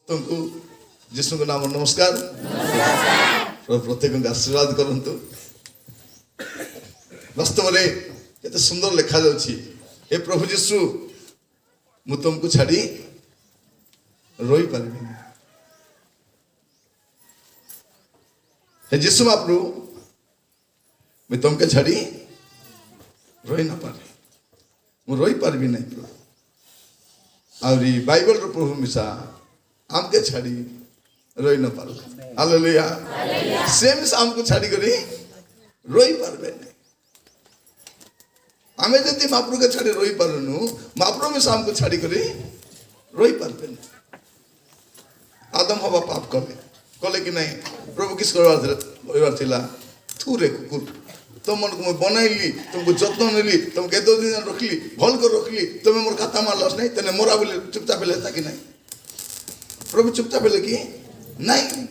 तुमको जिसु को नाम नमस्कार प्रत्येक आशीर्वाद करंतु वास्तव में केते सुंदर लिखा जाउछि हे प्रभु जिसु मु तुमको छाड़ी रोई पारिबि हे जिसु महाप्रभु मैं तुमके छाड़ी रोई ना पारे मु रोई पारिबि नहीं प्रभु और बाइबल रो प्रभु मिसा आमके छाड़ी रोई न पार हालेलुया सेम आमको छाड़ी करी रोई पारबे नहीं आमे जति महाप्रभु के छाड़ी रोई पारनु महाप्रभु में आमको छाड़ी करी रोई पारबे नहीं आदम हवा पाप कले कि नहीं प्रभु किस करवार थिला थूरे कुकुर तुम मन को बनाइली तुमको जत्न नेली तुम के 2 दिन रखली भल कर रखली तुम मोर खाता मारलस नहीं तने मोरा बोले चुपचाप लेता कि नहीं प्रभु चुपचाप बोले कि नहीं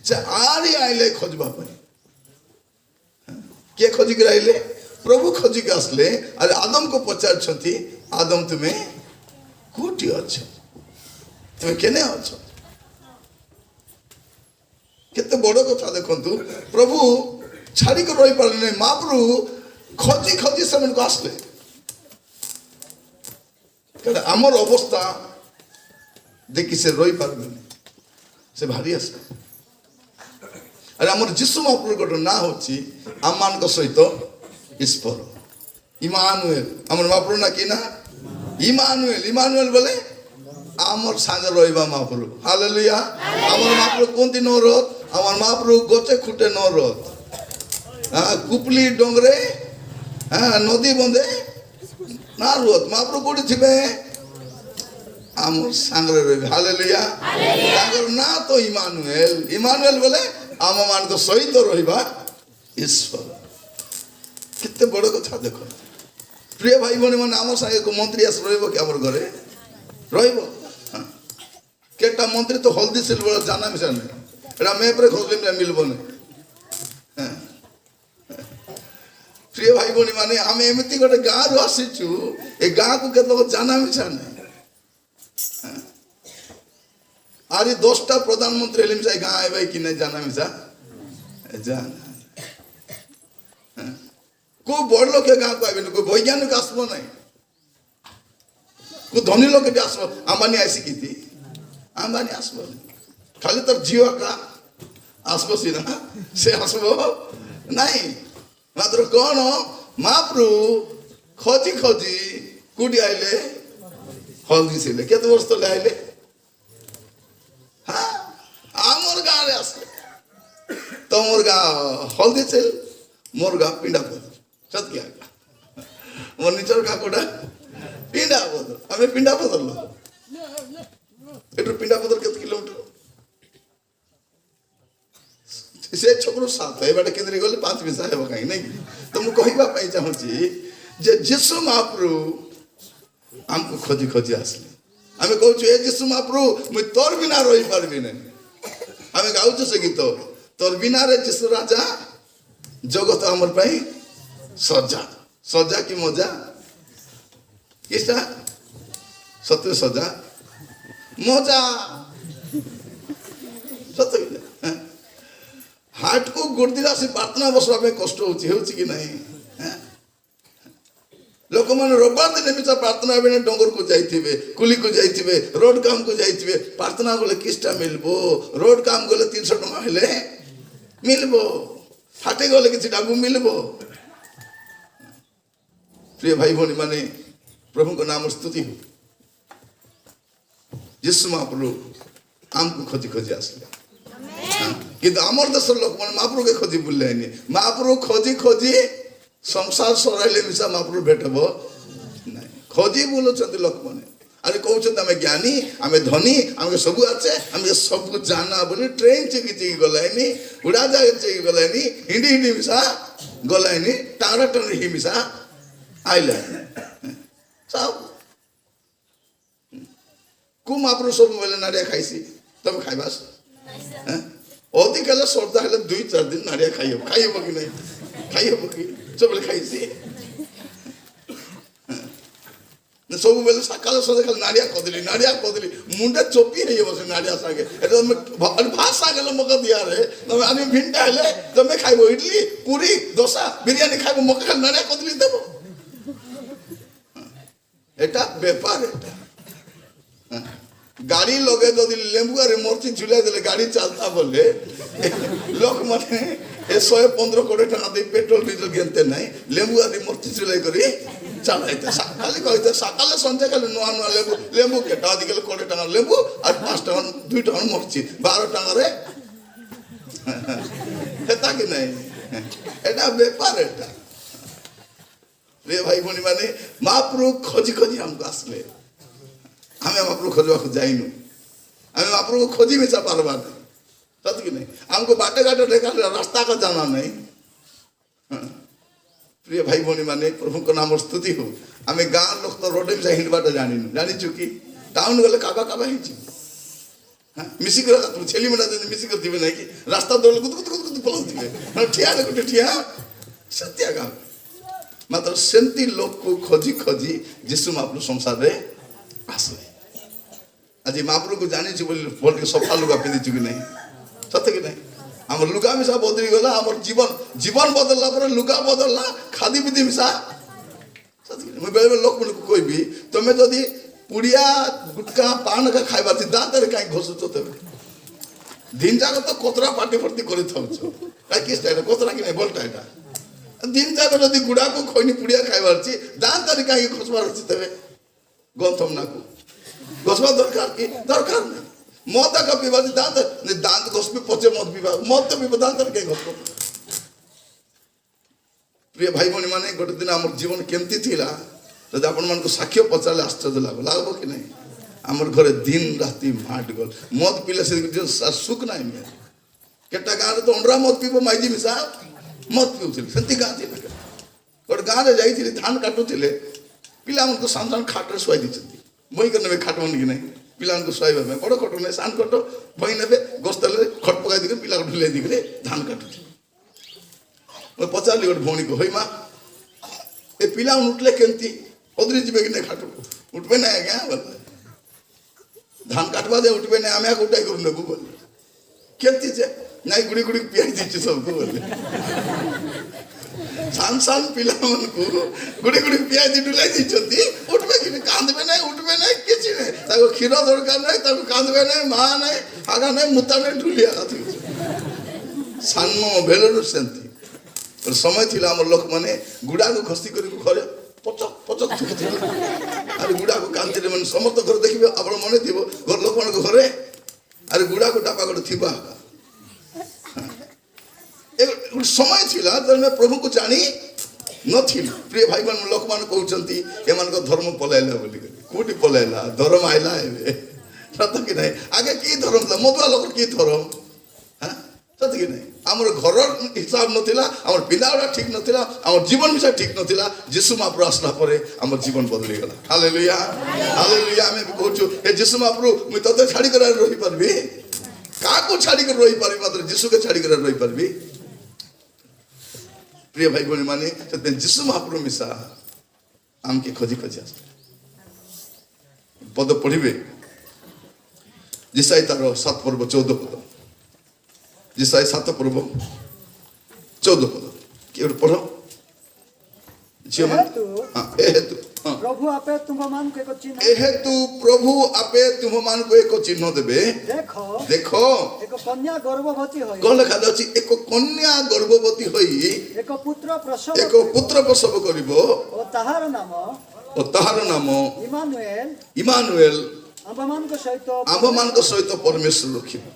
से आरी आइले खोजबा पर के खोजी के आइले प्रभु खोजी के आसले अरे आदम को पचार छथि आदम तुम्हें कोठी अच्छा तुम्हें केने अच्छा केते बड़ कथा देखंतु प्रभु छाड़ी को रही पारे नहीं महाप्रभु खोजी खोजी से मन को आसले कहते आमर अवस्था देखी से रही पारे नहीं से भारी आसले अरे आमर जिसु महाप्रभु गोटे ना होची आमान को सहित ईश्वर इमानुएल आमर महाप्रभु ना कि ना इमानुएल इमानुएल बोले आमर सांगे रहिबा महाप्रभु हालेलुया आमर महाप्रभु कोनती नरत आमर महाप्रभु गोचे खुटे नरत कुपली डोंगरे नदी बंदे ना रुहत महाप्रभु कोठी थिबे आमर सांगरे रहिबे हालेलुया तांगर ना तो इमानुएल इमानुएल बोले आम मान तो सहित रहिबा ईश्वर कितने बड़ कथा देखो प्रिय भाई भनी माने आम संगे को मंत्री आस रहिबो कि आमर घरे रहिबो केटा मंत्री तो हल्दी सिल बड़ा जाना मिसा नहीं एटा मैप रे खोजले मिलबो नहीं प्रिय भाई भनी माने आम एमती गोटे गाँ रु आसीचु ए गाँ को केत लोग जाना मिसा नहीं आज 10टा प्रधानमंत्री हेली मिसा गाँ आए कि नहीं जाना मिसा जाना को बड़ लोग गाँ को आवे कोई वैज्ञानिक आसबो नहीं को धनी लोग के आसबो अंबानी आसी की थी अंबानी आसबो खाली तर जीवा का आसबो सीना से आसबो नहीं मात्र कौन महाप्रभु खोजी खोजी कुटी आइले हल्दी सिले केते वर्ष तले आइले हाँ आमर गाँ रे आसले तो मोर गाँ हल्दी सिल मोर गाँ पिंडा पदर सत क्या मोर निचर गाँ कोटा पिंडा पदर आमे पिंडा पदर लो एटू पिंडा पदर केते किलोमीटर से छोकरो साथ है बाटे केंद्र गले 5 मिसा है कहीं नहीं तो मु कहबा पई चाहूची जे जिसु महाप्रभु हमको खोजी खोजी आसले आमे कहू ए जिसु महाप्रभु मु तोर बिना रही पारबी नहीं आमे गाउछु से गीत तोर बिना रे जिसु राजा जगत हमर पई सजा सजा की मजा किसा सत्य सजा मजा सत्य हाट को गोड़दिला से प्रार्थना बसवा में कष्ट होची कि नहीं लोक मान रविवार दिन मिसा प्रार्थना बेने डोंगर को जाइथिबे कुली को जाइथिबे रोड काम को जाइथिबे प्रार्थना गले किस्टा मिलबो रोड काम गले 300 टका हेले मिलबो हाटे गले किछि डाबू मिलबो प्रिय भाई भनी माने प्रभु को नाम स्तुति हो यीशु महाप्रभु हमको खोजी खोजी आसले किंतु आमर देश लोक मान महाप्रभु के खोजी बुले नहीं महाप्रभु खोजी खोजी संसार सराइले मिसा महाप्रभु भेटबो नहीं खोजी बोलछथि लोक माने अरे कहउछथि आमे ज्ञानी आमे धनी आमे सब आछे आमे सब जाना बोली ट्रेन चिकी चिकी गलाइनी उड़ाजाहाज चिकी गलाइनी हिंदी हिंदी मिसा गलाइनी टारा टन ही मिसा आइले सब को महाप्रभु सब बोले नारिया खाइसी तब खाइबास अति कल श्रद्धा हेल्ले 2-4 दिन नारिया खाइब कि नहीं खाइब कि सब खाइसी सब बेले सकाल सदा खाली नाड़िया कदली मुंडे चोपी है बस नाड़िया सागे भात सागे मका दिया रे तुम आदमी भिंटा हेले तुम खाइब इडली पूरी डोसा बिरियानी खाइब मका खाली नाड़िया कदली देव এটা ব্যাপার এটা গাড়ি লগে যদি লেম্বু আর মরচি ঝুলাই দিলে গাড়ি চালতা বলে লোক মানে 115 কোটি টাকা দিয়ে পেট্রোল ডিজেল কিনতে নাই লেম্বু আর মরচি ঝুলাই করে চালাইতে খালি কইতে সকালে সন্ধ্যা খালি নোয়া নোয়া লেম্বু কেটা দিকে কোটি টাকা লেম্বু আর 5 টাকা 2 টাকা মরচি 12 টাকা রে এটা কি নাই এটা ব্যাপার এটা रे भाई भनी माने महाप्रभु खोजी खोजी हमको आसले हमें महाप्रभु खोजवा को जाइनु हमें महाप्रभु खोजी में सा पारबा नहीं सत कि नहीं हमको बाटे घाटे देखा रास्ता का जाना नहीं प्रिय भाई भनी माने प्रभु को नाम स्तुति हो हमें गाँव लोग तो रोड में हिंड बाटे जानी चुकी टाउन गले काबा काबा ही मिसी कर छेली में मिसी कर दिवे नहीं कि रास्ता दौड़ कुद कुद कुद पलौ दिवे ठिया रे गुटे ठिया सत्या गाँव मात्र सेंती लोक को खोजी खोजी जिसु महाप्रभु संसार रे आसले आज महाप्रभु को जानी बोल बोल के सफा लुगा पिंधि चुकी नहीं सत्य कि नहीं हमर लुगा मिसा बदली गला हमर जीवन जीवन बदलला पर लुगा बदलला खादी पिंधि मिसा सत्य कि मैं बेले लोक मन को कोई भी तमे जदी पुड़िया गुटका पान का खाइबा थी दांत रे काई घोसुतो तबे दिन जाक तो कोतरा पार्टी फर्टी करि थाउछो काई किस टाइम कोतरा कि नहीं बोलता एटा दिन जाक जदि गुड़ा को खोइनी पुड़िया खाइबार छी दांत तरी काई घोसबार छी तबे गंथम ना को घोसबा दरकार की दरकार नहीं मद का पीबा दांत दांत घोसबी पचे मत पीबा मत तो पीबा दांत के घोसबो प्रिय भाई भनी माने गोटे दिन हमर जीवन केमती थिला जदि आपण मन को साक्ष्य पचाले आश्चर्य लागबो कि नहीं हमर घरे दिन राति माट गल मद पीले से सुख नहीं में केटा गाँव तो अंडरा मद पीबो माइजी मिसा मत पीउथिले सेंती गाँ थी गोटे गाँव में जाइए धान काटुले पिला सान सान खाटे शुआई दी बही कर ने खाट मन कि नहीं पिला शुआइबा बड़ खट नहीं सान खट बही ने गस्तले खट पकाई दी पिला ढुलाई दी धान काटु मैं पचारि गोटे भौणी को हई माँ ए पिला उठले केमती पदरी जी कि नहीं खाटू उठबे ना आज्ञा बोले धान काटवा दे उठबे ना आम उठाई कर नेबू बोले केमती से नहीं गुड़ी गुड़ी पियाई दी सबको बोले सान सान पिला मन को गुड़ी गुड़ी पियाई दी डुलाई दी उठबे कि कांदबे नहीं उठबे नहीं किसी नहीं ताको क्षीर दरकार नहीं ताको कांदबे नहीं माँ नहीं आगा नहीं मुता नहीं ढुलिया सान भेलर सेंती पर समय थिला हमर लोक माने गुड़ा को घसी करी घरे पचक पचक थुकुथिले अरे गुड़ा को कांति रे मन समस्त घर देखिबे आपण मने थिबो घर लोक मन घरे अरे गुड़ा को डापा गड थिबा एक समय थिला जब मैं प्रभु को जानी नथिल प्रिय भाई बहन लोक मान कहउचंती एमान को धर्म पलाइला बोली कोठी पलाइला धर्म आइला एबे सत कि नहीं आगे की धर्म था मधुआ लोक की धर्म हां सत कि नहीं हमर घर हिसाब नथिला हमर पिलाड़ा ठीक नथिला हमर जीवन विषय ठीक नथिला यीशु महाप्रभु आसला परे हमर जीवन बदली गला हालेलुया हालेलुया मैं कहूछु हे यीशु महाप्रभु मैं तते छाड़ी कर रही परबी का को छाड़ी कर रही परबी मात्र यीशु के छाड़ी कर रही परबी प्रिय भाई बहन माने सत्य यीशु महाप्रभु मिसा आम के खोजी खोजी आस पद पढ़िबे जिसाई तार 7 पर्व 14 पद जिसाई 7 पर्व 14 पद के पढ़ो जियो हां ए हेतु प्रभु आपे तुम मान को एक चिन्ह ए हेतु प्रभु आपे तुम मान को एक चिन्ह देबे देखो देखो एक कन्या गर्भवती होई कोन लिखा अछि एक कन्या गर्भवती होई एक पुत्र प्रसव करिवो ओ ताहार नाम इमानुएल इमानुएल आम को सहित परमेश्वर रखिबो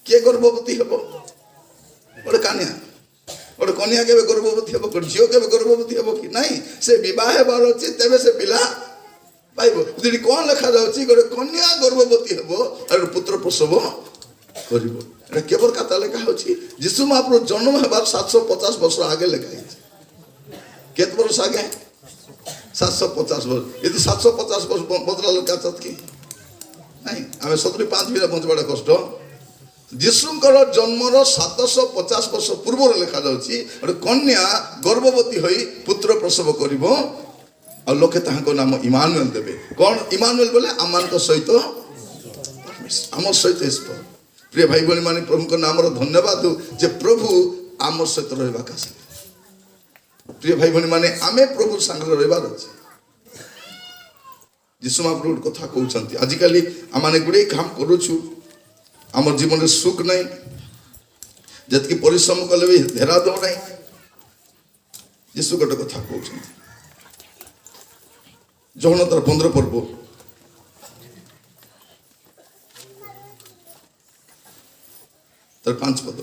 के गर्भवती हेबो ओरे कन्या और कन्या के गर्भवती हेबो कर झियो के गर्भवती हेबो कि नहीं से विवाह बार अछि तबे से पिला पाइबो यदि कोन लिखा जाउछि गोटे कन्या गर्भवती हेबो और पुत्र प्रसव करिवो एटा केवल कथा लिखा होछि यीशु महाप्रभु जन्म हेबार 750 वर्ष आगे लिखा है केत वर्ष आगे 750 वर्ष यदि 750 वर्ष बदला लोक आछत कि नहीं आमे 75 बिना पहुंचबाडा कष्ट यीशुଙ୍କର जन्मर 750 वर्ष पूर्व लिखा जाउछि और कन्या गर्भवती होई पुत्र प्रसव करिवो ଆଉ ଲୋକେ ତାହାଙ୍କ ନାମ ଇମାନୁଏଲ ଦେବେ। କ'ଣ ଇମାନୁଏଲ ବୋଲେ ଆମମାନଙ୍କ ସହିତ ଆମ ସହିତ ଈଶ୍ୱର। ପ୍ରିୟ ଭାଇ ଭଉଣୀ ମାନେ ପ୍ରଭୁଙ୍କ ନାମର ଧନ୍ୟବାଦ ଯେ ପ୍ରଭୁ ଆମ ସହିତ ରହିବାକୁ ଆସିଲେ। ପ୍ରିୟ ଭାଇ ଭଉଣୀ ମାନେ ଆମେ ପ୍ରଭୁ ସାଙ୍ଗରେ ରହିବାର ଅଛି। ଯୀଶୁ ମହାପ୍ରଭୁ ଗୋଟେ କଥା କହୁଛନ୍ତି, ଆଜିକାଲି ଆମେ ଗୁଡ଼େ କାମ କରୁଛୁ, ଆମର ଜୀବନରେ ସୁଖ ନାହିଁ, ଯେତିକି ପରିଶ୍ରମ କଲେ ବି ଧେରା ଦେଉ ନାହିଁ। ଯୀଶୁ ଗୋଟେ କଥା କହୁଛନ୍ତି, ଯୌନ ତାର 15 ପର୍ବ ତାର 5 ପଦ,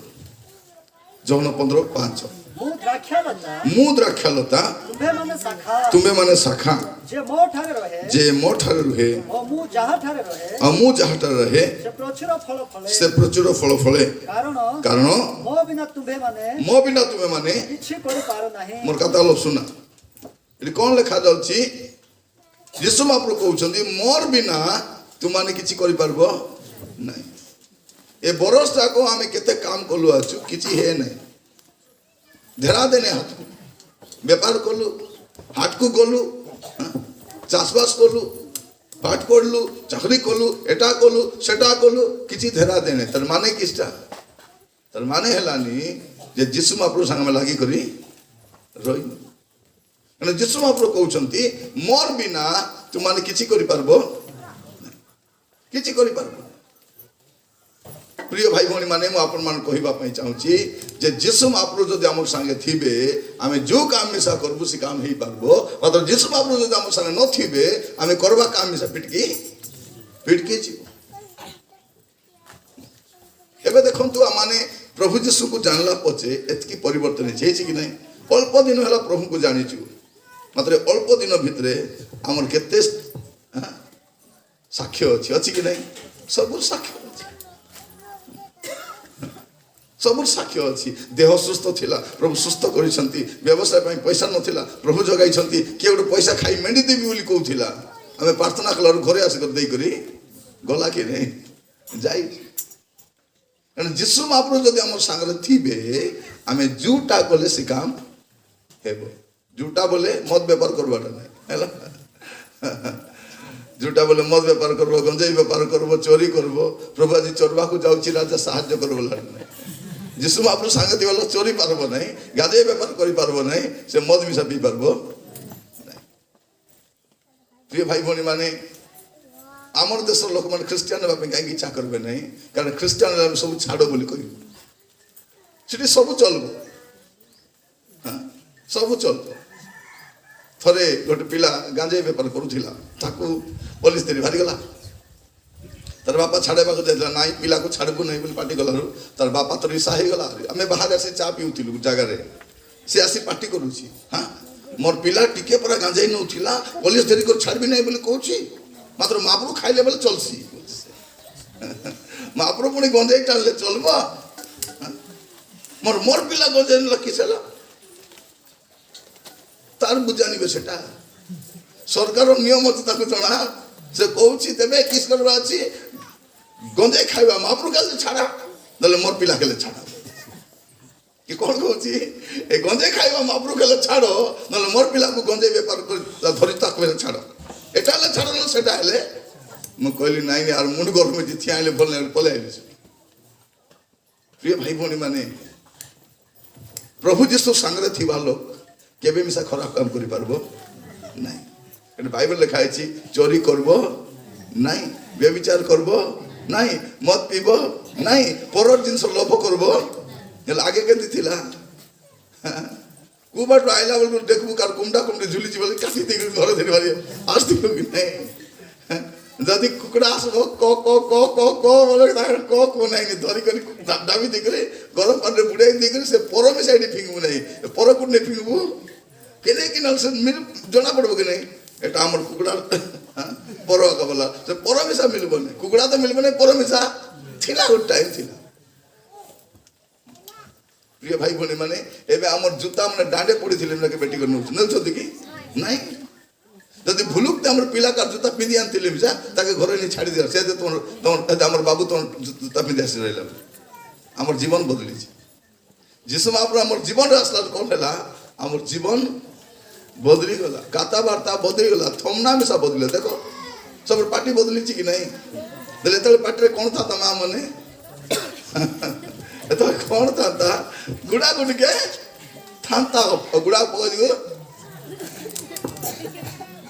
ଯୌନ 15:5। ମୁଁ ଦ୍ରାକ୍ଷାଲତା ମୁଁ ଦ୍ରାକ୍ଷାଲତା ତୁମ୍ଭେମାନେ ଶାଖା ତୁମ୍ଭେମାନେ ଶାଖା ଯେ ମୋ ଠାରେ ରହେ ଯେ ମୋ ଠାରେ ରୁହେ ଓ ମୁଁ ଯାହାଠାରେ ରହେ ଆଉ ମୁଁ ଯାହାଠାରେ ରହେ ସେ ପ୍ରଚୁର ଫଳ ଫଳେ। ସେ ପ୍ରଚୁର ଫଳ ଫଳେ। କାରଣ ମୋ ବିନା ତୁମ୍ଭେମାନେ ମୋ ବିନା ତୁମେମାନେ କିଛି କରିପାରୁ ନାହିଁ। ମୋର କଥା ଲୋ ଶୁନା, ଏଠି କ'ଣ ଲେଖାଯାଉଛି? ଯୀଶୁ ମହାପ୍ରଭୁ କହୁଛନ୍ତି ମୋର ବିନା ତୁମମାନେ କିଛି କରିପାରିବ ନାହିଁ। ଏ ବରଷ ଯାକ ଆମେ କେତେ କାମ କଲୁ, ଆଛୁ କିଛି ହେ ନାହିଁ, ଧେରା ଦେନେ ହାତକୁ ବେପାର କଲୁ, ହାଟକୁ ଗଲୁ, ଚାଷବାସ କଲୁ, ପାଠ ପଢ଼ଲୁ, ଚାকরি କଲୁ, ଏଟା କଲୁ ସେଟା କଲୁ, କିଛି ଧେରା ଦେନେ। ତାର ମାନେ କିଛିଟା, ତାର ମାନେ ହେଲାନି ଯେ ଯୀଶୁ ମହାପ୍ରଭୁ ସାଙ୍ଗେ ଲାଗିକରି ରହିବୁ। କାରଣ ଯୀଶୁ ମହାପ୍ରଭୁ କହୁଛନ୍ତି ମୋର ବିନା ତୁମାନେ କିଛି କରିପାରିବ ନାହିଁ, କିଛି କରିପାରିବ। ପ୍ରିୟ ଭାଇ ଭଉଣୀ ମାନେ ମୁଁ ଆପଣମାନଙ୍କୁ କହିବା ପାଇଁ ଚାହୁଁଛି ଯେ ଯୀଶୁ ମହାପ୍ରଭୁ ଯଦି ଆମ ସାଙ୍ଗେ ଥିବେ ଆମେ ଯେଉଁ କାମ ମିଶା କରିବୁ ସେ କାମ ହେଇପାରିବ। ମାତ୍ର ଯୀଶୁ ମହାପ୍ରଭୁ ଯଦି ଆମ ସାଙ୍ଗେ ନଥିବେ ଆମେ କରିବା କାମ ମିଶା ପିଟକି ଯିବୁ। ଏବେ ଦେଖନ୍ତୁ ଆମେ ପ୍ରଭୁ ଯୀଶୁକୁ ଜାଣିଲା ପଛେ ଏତିକି ପରିବର୍ତ୍ତନ ହେଇଛି କି ନାହିଁ? ଅଳ୍ପ ଦିନ ହେଲା ପ୍ରଭୁଙ୍କୁ ଜାଣିଛୁ, ମାତ୍ର ଅଳ୍ପ ଦିନ ଭିତରେ ଆମର କେତେ ସାକ୍ଷ୍ୟ ଅଛି କି ନାହିଁ? ସବୁ ସାକ୍ଷ୍ୟ ଅଛି, ସବୁ ସାକ୍ଷ୍ୟ ଅଛି। ଦେହ ସୁସ୍ଥ ଥିଲା, ପ୍ରଭୁ ସୁସ୍ଥ କରିଛନ୍ତି। ବ୍ୟବସାୟ ପାଇଁ ପଇସା ନଥିଲା, ପ୍ରଭୁ ଯୋଗାଇଛନ୍ତି। କିଏ ଗୋଟେ ପଇସା ଖାଇ ମେଣ୍ଡି ଦେବି ବୋଲି କହୁଥିଲା, ଆମେ ପ୍ରାର୍ଥନା କଲାରୁ ଘରେ ଆସିକରି ଦେଇକରି ଗଲା କି ନାହିଁ? ଯାଇ କାରଣ ଯୀଶୁ ମହାପ୍ରଭୁ ଯଦି ଆମ ସାଙ୍ଗରେ ଥିବେ ଆମେ ଯେଉଁଟା କଲେ ସେ କାମ ହେବ। ଯେଉଁଟା ବୋଲେ ମଦ ବେପାର କରବାଟା ନାହିଁ ହେଲା, ଯେଉଁଟା ବୋଲେ ମଦ ବେପାର করব, ଗଞ୍ଜେଇ ବେପାର করব, ଚୋରି করব, ପ୍ରଭୁ ଆଜି ଚୋରବାକୁ ଯାଉଛି ରାଜା ସାହାଯ୍ୟ କରିବ ନାହିଁ। ଯୀଶୁ ମହାପ୍ରଭୁ ସାଙ୍ଗେ ଥିବା ଲୋକ ଚୋରି ପାରବ ନାହିଁ, ଗାଧେଇ ବେପାର କରିପାରିବ ନାହିଁ, ସେ ମଦ ମିଶା ପିଇ ପାରିବ ନାହିଁ। ପ୍ରିୟ ଭାଇ ଭଉଣୀ ମାନେ ଆମର ଦେଶର ଲୋକମାନେ ଖ୍ରୀଷ୍ଟିଆନ ହେବା ପାଇଁ କାହିଁକି ଇଚ୍ଛା କରିବେ ନାହିଁ? କାରଣ ଖ୍ରୀଷ୍ଟିଆନ ଆମେ ସବୁ ଛାଡ଼ ବୋଲି କହିବୁ, ସେଠି ସବୁ ଚଳିବ, ସବୁ ଚଳିବ। ଥରେ ଗୋଟେ ପିଲା ଗାଞ୍ଜେଇ ବେପାର କରୁଥିଲା, ତାକୁ ପୋଲିସ ଧରି ବାହାରିଗଲା। ତାର ବାପା ଛାଡ଼ିବାକୁ ଯାଇଥିଲା, ନାଇଁ ପିଲାକୁ ଛାଡ଼ିବୁ ନାହିଁ ବୋଲି ପାଟି କଲାରୁ ତାର ବାପା ତ ରିସା ହେଇଗଲା। ଆମେ ବାହାରେ ଆସି ଚା ପିଉଥିଲୁ ଜାଗାରେ, ସେ ଆସି ପାଟି କରୁଛି, ମୋର ପିଲା ଟିକେ ପରା ଗାଞ୍ଜେଇ ନେଉଥିଲା, ପୋଲିସ ଧରି କରି ଛାଡ଼ିବି ନାହିଁ ବୋଲି କହୁଛି, ମାତ୍ର ମହାପ୍ରଭୁ ଖାଇଲେ ବୋଲେ ଚଲସି। ମହାପ୍ରଭୁ ପୁଣି ଗଞ୍ଜେଇ ଟାଣିଲେ ଚଲବ? ମୋର ପିଲା ଗଞ୍ଜେଇ ନେଲା କିସ ହେଲା? ତାର ବୁଝାନିବେ ସେଟା ସରକାର ନିୟମ ଅଛି, ତାକୁ ଜଣା। ସେ କହୁଛି ତେବେ କିସ କରିବା ଅଛି? ଗଞ୍ଜେଇ ଖାଇବା ମହାପ୍ରଭୁ କାଲି ଛାଡ଼ା, ନହେଲେ ମୋର ପିଲା କେଲେ ଛାଡ଼। କି କ'ଣ କହୁଛି? ଏ ଗଞ୍ଜେଇ ଖାଇବା ମହାପ୍ରଭୁ କେଲେ ଛାଡ଼, ନହେଲେ ମୋର ପିଲାକୁ ଗଞ୍ଜେଇ ବେପାର କରି ଧରି ତାକୁ ହେଲେ ଛାଡ଼। ଏଟା ହେଲେ ଛାଡ଼, ନହେଲେ ସେଟା ହେଲେ। ମୁଁ କହିଲି ନାଇଁ ଆର ମୁଣ୍ଡ ଗରମ ହେଇଛି, ଠିଆ ହେଲେ ଭଲ ନାହିଁ, ପଳେଇ ଆଇଲି। ପ୍ରିୟ ଭାଇ ଭଉଣୀ ମାନେ ପ୍ରଭୁ ଯୀଶୁ ସାଙ୍ଗରେ ଥିବା ଲୋକ କେବେ ମିଶା ଖରାପ କାମ କରିପାରିବ ନାହିଁ। ଏଠି ବାଇବେଲ ଲେଖା ହେଇଛି ଚୋରି করব ନାହିଁ, ବ୍ୟଭିଚାର করব ନାହିଁ, ମଦ ପିଇବ ନାହିଁ, ପରର ଜିନିଷ ଲୋଭ করব। ହେଲେ ଆଗେ କେମିତି ଥିଲା? କୁବାଟୁ ଆଇଲା ବେଳକୁ ଦେଖିବୁ କାର କୁମଡ଼ା କୁମଡ଼ି ଝୁଲିଛି ବୋଲି କାଟି ଦେଇକି ଘରେ ଧରି ବାହାରି ଆସିଥିଲୁ କି ନାହିଁ? ଯଦି କୁକୁଡ଼ା ଆସିବ କ କ କ କ କ ବୋଲେ ତାଙ୍କର କ କ ନାହିଁ ଧରିକରି ଦାବି ଦେଇକରି ଗରମ ପାଣିରେ ବୁଡ଼େଇ ଦେଇକରି ସେ ପର ବି ସାଇଡ୍ ଫିଙ୍ଗିବୁ ନାହିଁ। ପର କୋଉଠି ଫିଙ୍ଗିବୁ କେନେ କି ନହେଲେ ସେ ଜଣା ପଡ଼ିବ କି ନାହିଁ এটা আমার কুকুড়া পর আঁকা বলা সে পর মিশা মিলব না, কুকুড়া তো মিলব না, পর মিশা ଥିଲା ଗୋଟେ ଟାଇମ୍ ଥିଲା। প্রিয় ভাই ভଉଣୀ ମାନେ ଏବେ ଆମର ଜୁତା ମାନେ ଡାଣ୍ଡେ ପଡ଼ିଥିଲେ ବେଟି କରି ନେଉଛନ୍ତି କି ନାଇଁ? ଯଦି ଭୁଲୁକତେ ଆମର ପିଲା କାହାର ଜୁତା ପିନ୍ଧି ଆଣିଥିଲେ ମିଶା ତାକେ ଘରେ ନେଇ ଛାଡ଼ି ଦିଅ, ସେ ଆମର ବାବୁ ତମ ଜୁତା ପିନ୍ଧି ଆସି ରହିଲା। ଆମର ଜୀବନ ବଦଳିଛି। ଯୀଶୁ ମହାପ୍ରଭୁ ଆମର ଜୀବନରେ ଆସିଲା କ'ଣ ହେଲା? ଆମର ଜୀବନ बदली गला कथबार्ता बदली गला थमना मिसा बदले देख सब पार्टी बदली कि नहीं देले पार्टी कौन था तमा मने कौन था गुड़ा गुड़ के थांता गुड़ा पकड़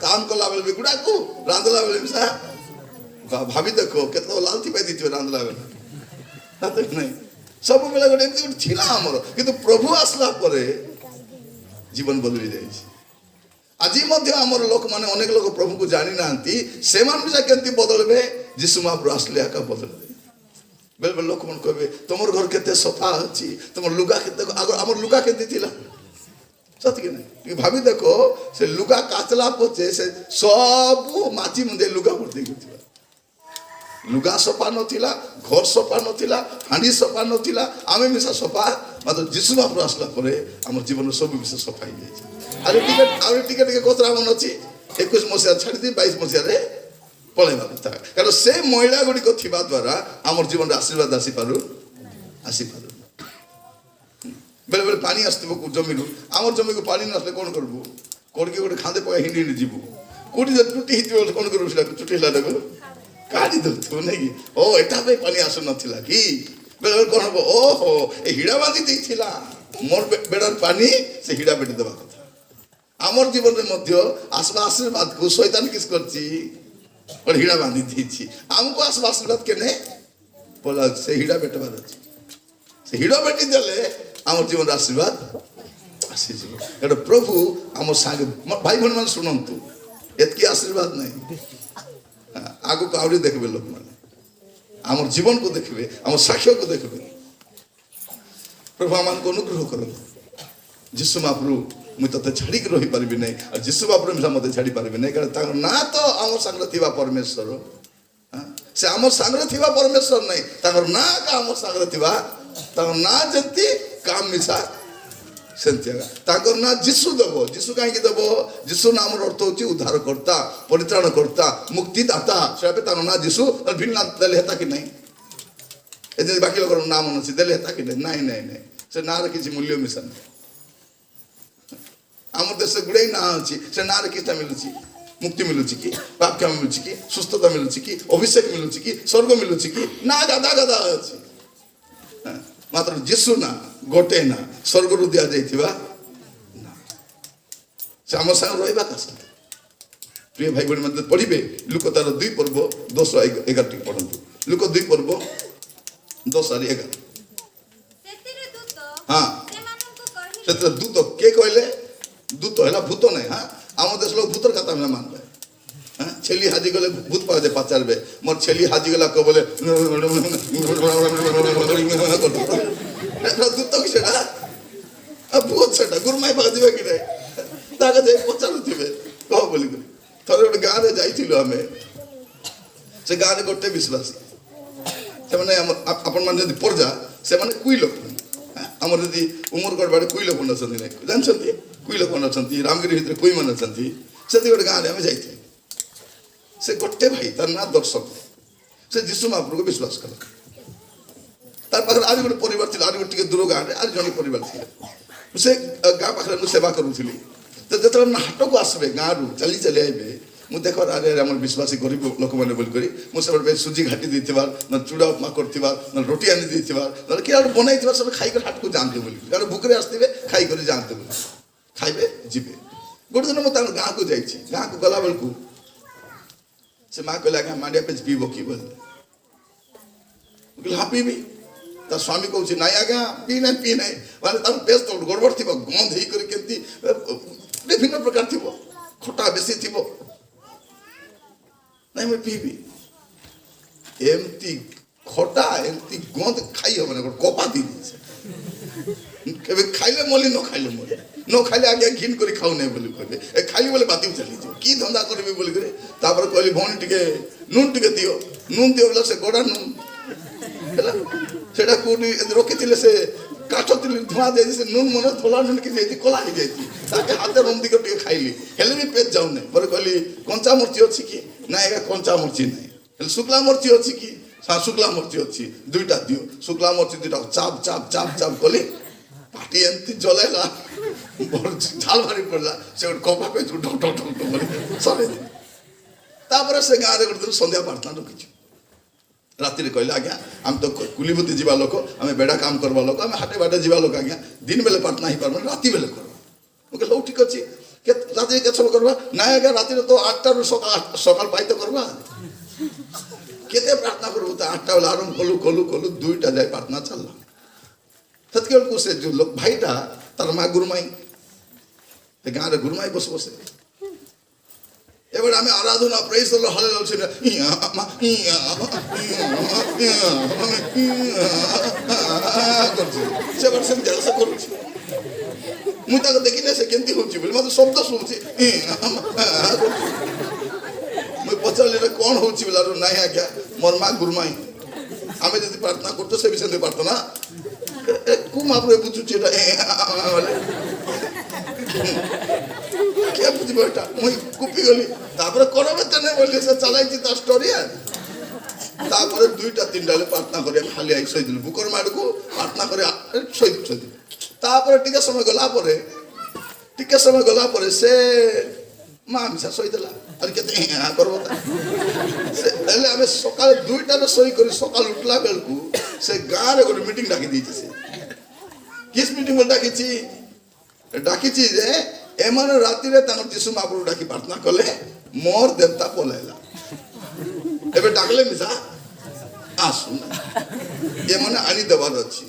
काम कला बेले गुड़ा को रांधला बेले मिसा भाभी देखो केत लालती पाई दी रांधला बेले नहीं सब बेले गोटे एमती थिला हमर किंतु प्रभु आसला परे जीवन बदली जाइए आज आमर लोक मैंने अनेक लोग प्रभु को जानी ना से केमती बदलबे जीशु महाप्रभु आसले आका बदलबे बेले बेले लोक मन कहबे तुमर घर केते सफा अछि तुमर लुगा केते आगर हमर लुगा केते थिला सत कि नहीं भाभी देखो से लुगा काचला पचे से सब माची मुंदे लुगा भर्ती गथिला लुगा सफा नथिला घर सफा नथिला हांडी सफा नथिला आमे मिसा सफा मात्र जीशु महाप्रभु आसला परे हमर जीवन सब विषय सफा हो जाय अरे टिके टिके कोतरा मन अछि 21 मसिया छाड़ी दी 22 मसिया रे पळेबा कथा कारण से महिला गुडी को थिबा द्वारा हमर जीवन रे आशीर्वाद आसी पारु बेले बेले पानी आस्तबो को जमीनु हमर जमी को पानी नसले कोन करबो कोडके गोटे खांदे पका हिंडी हिंडी जीवो कोटी जे टूटी हिजो कोन करबो सेला टूटी ला देखो काढी दो नहीं ओ एटा पे पानी आसु नथिला कि बेले बेले कोन हो ओहो ए हिडा बांधी देथिला मोर बेडर पानी से हिडा बेटी देबा कथा आमर जीवन में मध्य आसवा आशीर्वाद को शैतान किस करछि और हिडा बांधी देछि हमको आसवा आशीर्वाद केने बोला से हिडा बेटवा अछि से हिडा बेटी देले आमर जीवन आशीर्वाद आसी जीव एटा प्रभु आम संग भाई बहन मान सुनंतु एतकी आशीर्वाद नहीं आगु को आवरी देखबे लोक माने आमर जीवन को देखबे आमर साक्ष्य को देखबे प्रभु आमान को अनुग्रह करो जीशु महाप्रभु मुझे तते छाड़ी के रही पारिबी नहीं और जीशु महाप्रभु मिसा मते छाड़ी पारिबी नहीं कारण तार ना तो आमर संग थिबा परमेश्वर से आमर संग थिबा परमेश्वर नहीं तार ना का आमर संग थिबा तार ना जंती काम मिसा सेंतिया ताकर ना जीशु देबो जीशु काहे की देबो जीशु नाम अर्थ होची उद्धार करता परित्राण करता मुक्ति दाता सेबे तार ना जीशु और भिन्न देले हेता कि नहीं एजे बाकी लोग नाम नछि देले हेता कि नहीं नहीं से ना रे किछि मूल्य मिसन आमर देश गुड़े ना अच्छी से ना किता मिलुची मुक्ति मिलुची कि पाप क्षमा मिलुची कि सुस्थता मिलुची कि अभिषेक मिलुची कि स्वर्ग मिलुची कि ना गदा गदा अच्छी मात्र जीशु ना गोटे ना स्वर्ग रु दिया जाइथिबा ना से आम संग रहबा कष्ट प्रिय भाई बहन मध्य पढ़िबे लुक तार 2 पर्व 211 टी पढ़ंतु लुक 2 पर्व 2:11 सेतिरे दूत हां सेमाननको कहि सेतिरे दूत के कहले दूत है भूत नहीं हाँ आम देश लोग भूतर कथा में मानबे हाँ छेली हाजी गले भूत पावे पचारबे मोर छेली हाजी गला को बोले दूत कि सेटा अब भूत सेटा गुरमाई पाक दिबे कि रे ताके दे पचारु थिबे कह बोली थरे गोटे गाँ रे जाइथिलु हमें से गाँ रे गोटे विश्वासी से माने अपन मान जदी परजा से माने कुई लोक हमर जदी उमरगढ़ बाड़े कुई लोक नछंती नै जानछंती कुई लोक नछंती रामगिरी भितर कुई मन नछंती से गोटे गाँ रे हमें जाइथिलु से गोटे भाई तार ना दर्शक से जीशु महाप्रभु को विश्वास कला तार पाखर आज गोटे परिवार थिला आज गोटे दूर गाँ रे आज जने परिवार थिला से गाँ पाखर सेवा करूथिली तो जतरा हाट को आसबे गाँ रु चली चली आइबे मु देख अरे हमर विश्वासी गरीब लोक मैंने बोल करी मु सब सुजी घाटी देथिबार न चूड़ा उपमा करथिबार न रोटी आनी देथिबार न कि आर बनाइथिबार सब खाइ कर हाट को जानते बोली कारण भूखरे आस्थिबे खाइ कर जानते बोली खाइबे जिबे गोटे दिन मु तार गाँ को जाइछि गाँ को गला बेल को से माँ कहला कि मांडिया पे पीबो कि बोल हाँ पीबी तार स्वामी कहूँ नाई आज्ञा पी नहीं माने तार पेस्ट तो गड़बड़ थी गंध ही कर विभिन्न प्रकार थी खटा बेसी थी नहीं मैं पीबी एमती खटा एमती गंध खाई हम ना कपा दी केबे खाइले मली न खाइले मली न खाइले आगे घिन करी खाऊ नहीं बोली कहबे खाली बोले बाती चली जो की धंधा करबे बोली करे तापर कहली भौणी टिके नून टिके दियो नून दियो बोला से गोड़ा नून हैला सेटा कोनी रोकिथिले से काठ तिली धुआ दे से नून मन थोला नून की जेती कोला ही जेती ताके हाथे रुम दिके टिके खाइली हेले भी पेट जाउ नहीं पर कहली कंचा मिर्ची अछि कि ना एका कंचा मिर्ची नहीं हेले शुक्ला मिर्ची अछि कि सा शुक्ला मिर्ची अछि दुईटा दियो शुक्ला मिर्ची दुईटा चाप चाप चाप चाप कली पाटी एंती जलेला ବଡ଼ ଝାଲ ବାହାରି ପଡ଼ିଲା ସେ ଗୋଟେ କପା ପେଜ ଢକ୍ ଢକ୍ ଢକ୍ ଢକ୍ କରି ସରେଇ ଦେଲେ। ତାପରେ ସେ ଗାଁରେ ଗୋଟେ ଦିନ ସନ୍ଧ୍ୟା ପ୍ରାର୍ଥନା ରଖିଛୁ। ରାତିରେ କହିଲେ ଆଜ୍ଞା ଆମେ ତ କୁଲିବୁତି ଯିବା ଲୋକ, ଆମେ ବେଡ଼ା କାମ କରିବା ଲୋକ, ଆମେ ହାଟେ ବାଟେ ଯିବା ଲୋକ, ଆଜ୍ଞା ଦିନ ବେଲେ ପ୍ରାର୍ଥନା ହେଇପାରବନି, ରାତି ବେଲେ କରିବା। ମୁଁ କହିଲି ହଉ ଠିକ୍ ଅଛି, ରାତିରେ କେତେ ସମୟ କରିବା? ନାଇଁ ଆଜ୍ଞା ରାତିରେ ତ 8টাରୁ ସକାଳ ପାଇ ତ କରିବା। କେତେ ପ୍ରାର୍ଥନା করবো? তা 8টা বেলা আরম্ভ কলু কলু কলু 2টা যায় প্রার্থনা চাললা। সেতকেলকু সে যে লোক ভাইটা তার মা গুরুমাই গাঁরে গুরুমাই বসে বসে এবার আমি আরাধনা প্রেজ দ্য লর্ড হালেলুয়া সে বলছে জলসা করছে। মুই তাকে দেখি না সে কেমতি হচ্ছে বলে মতো শব্দ শুনছি। মুই পচারিলি এটা কଣ হচ্ছে বলে আর নাই আজ্ঞা মোর মা গুরুমাই আমি যদি প্রার্থনা করতো সে বিষয়ে পারতো না। কু মহাপ্রভু বুঝুছি এটা কে বুঝবো এটা? মুই কুপি গলি তারপরে করবে তো নেই বললি সে চালাইছি তার স্টোরি। আর তারপরে 2টা 3টা হলে প্রার্থনা করে আমি হালি আই শহীদ বুকর মাড়কু প্রার্থনা করে শহীদ শহীদ। তারপরে টিকে সময় গলা পরে সে মা মিশা সই দেলা আর কেতে করবো তাহলে আমি সকালে 2টারে সই করি। সকাল উঠলা বেলকু সে গাঁরে গোটে মিটিং ডাকি দিয়েছে। সে কিস মিটিং বলে ডাকিছি যে এମାନେ রাতিরে তাঙ্কর যিশু মহাপ্রভু ডাকি প্রার্থনা কলে মোর দেবতা পলাইলা। এবার ডাকলে মিশা আসুন এମାନେ আনি দেবার ଅଛି,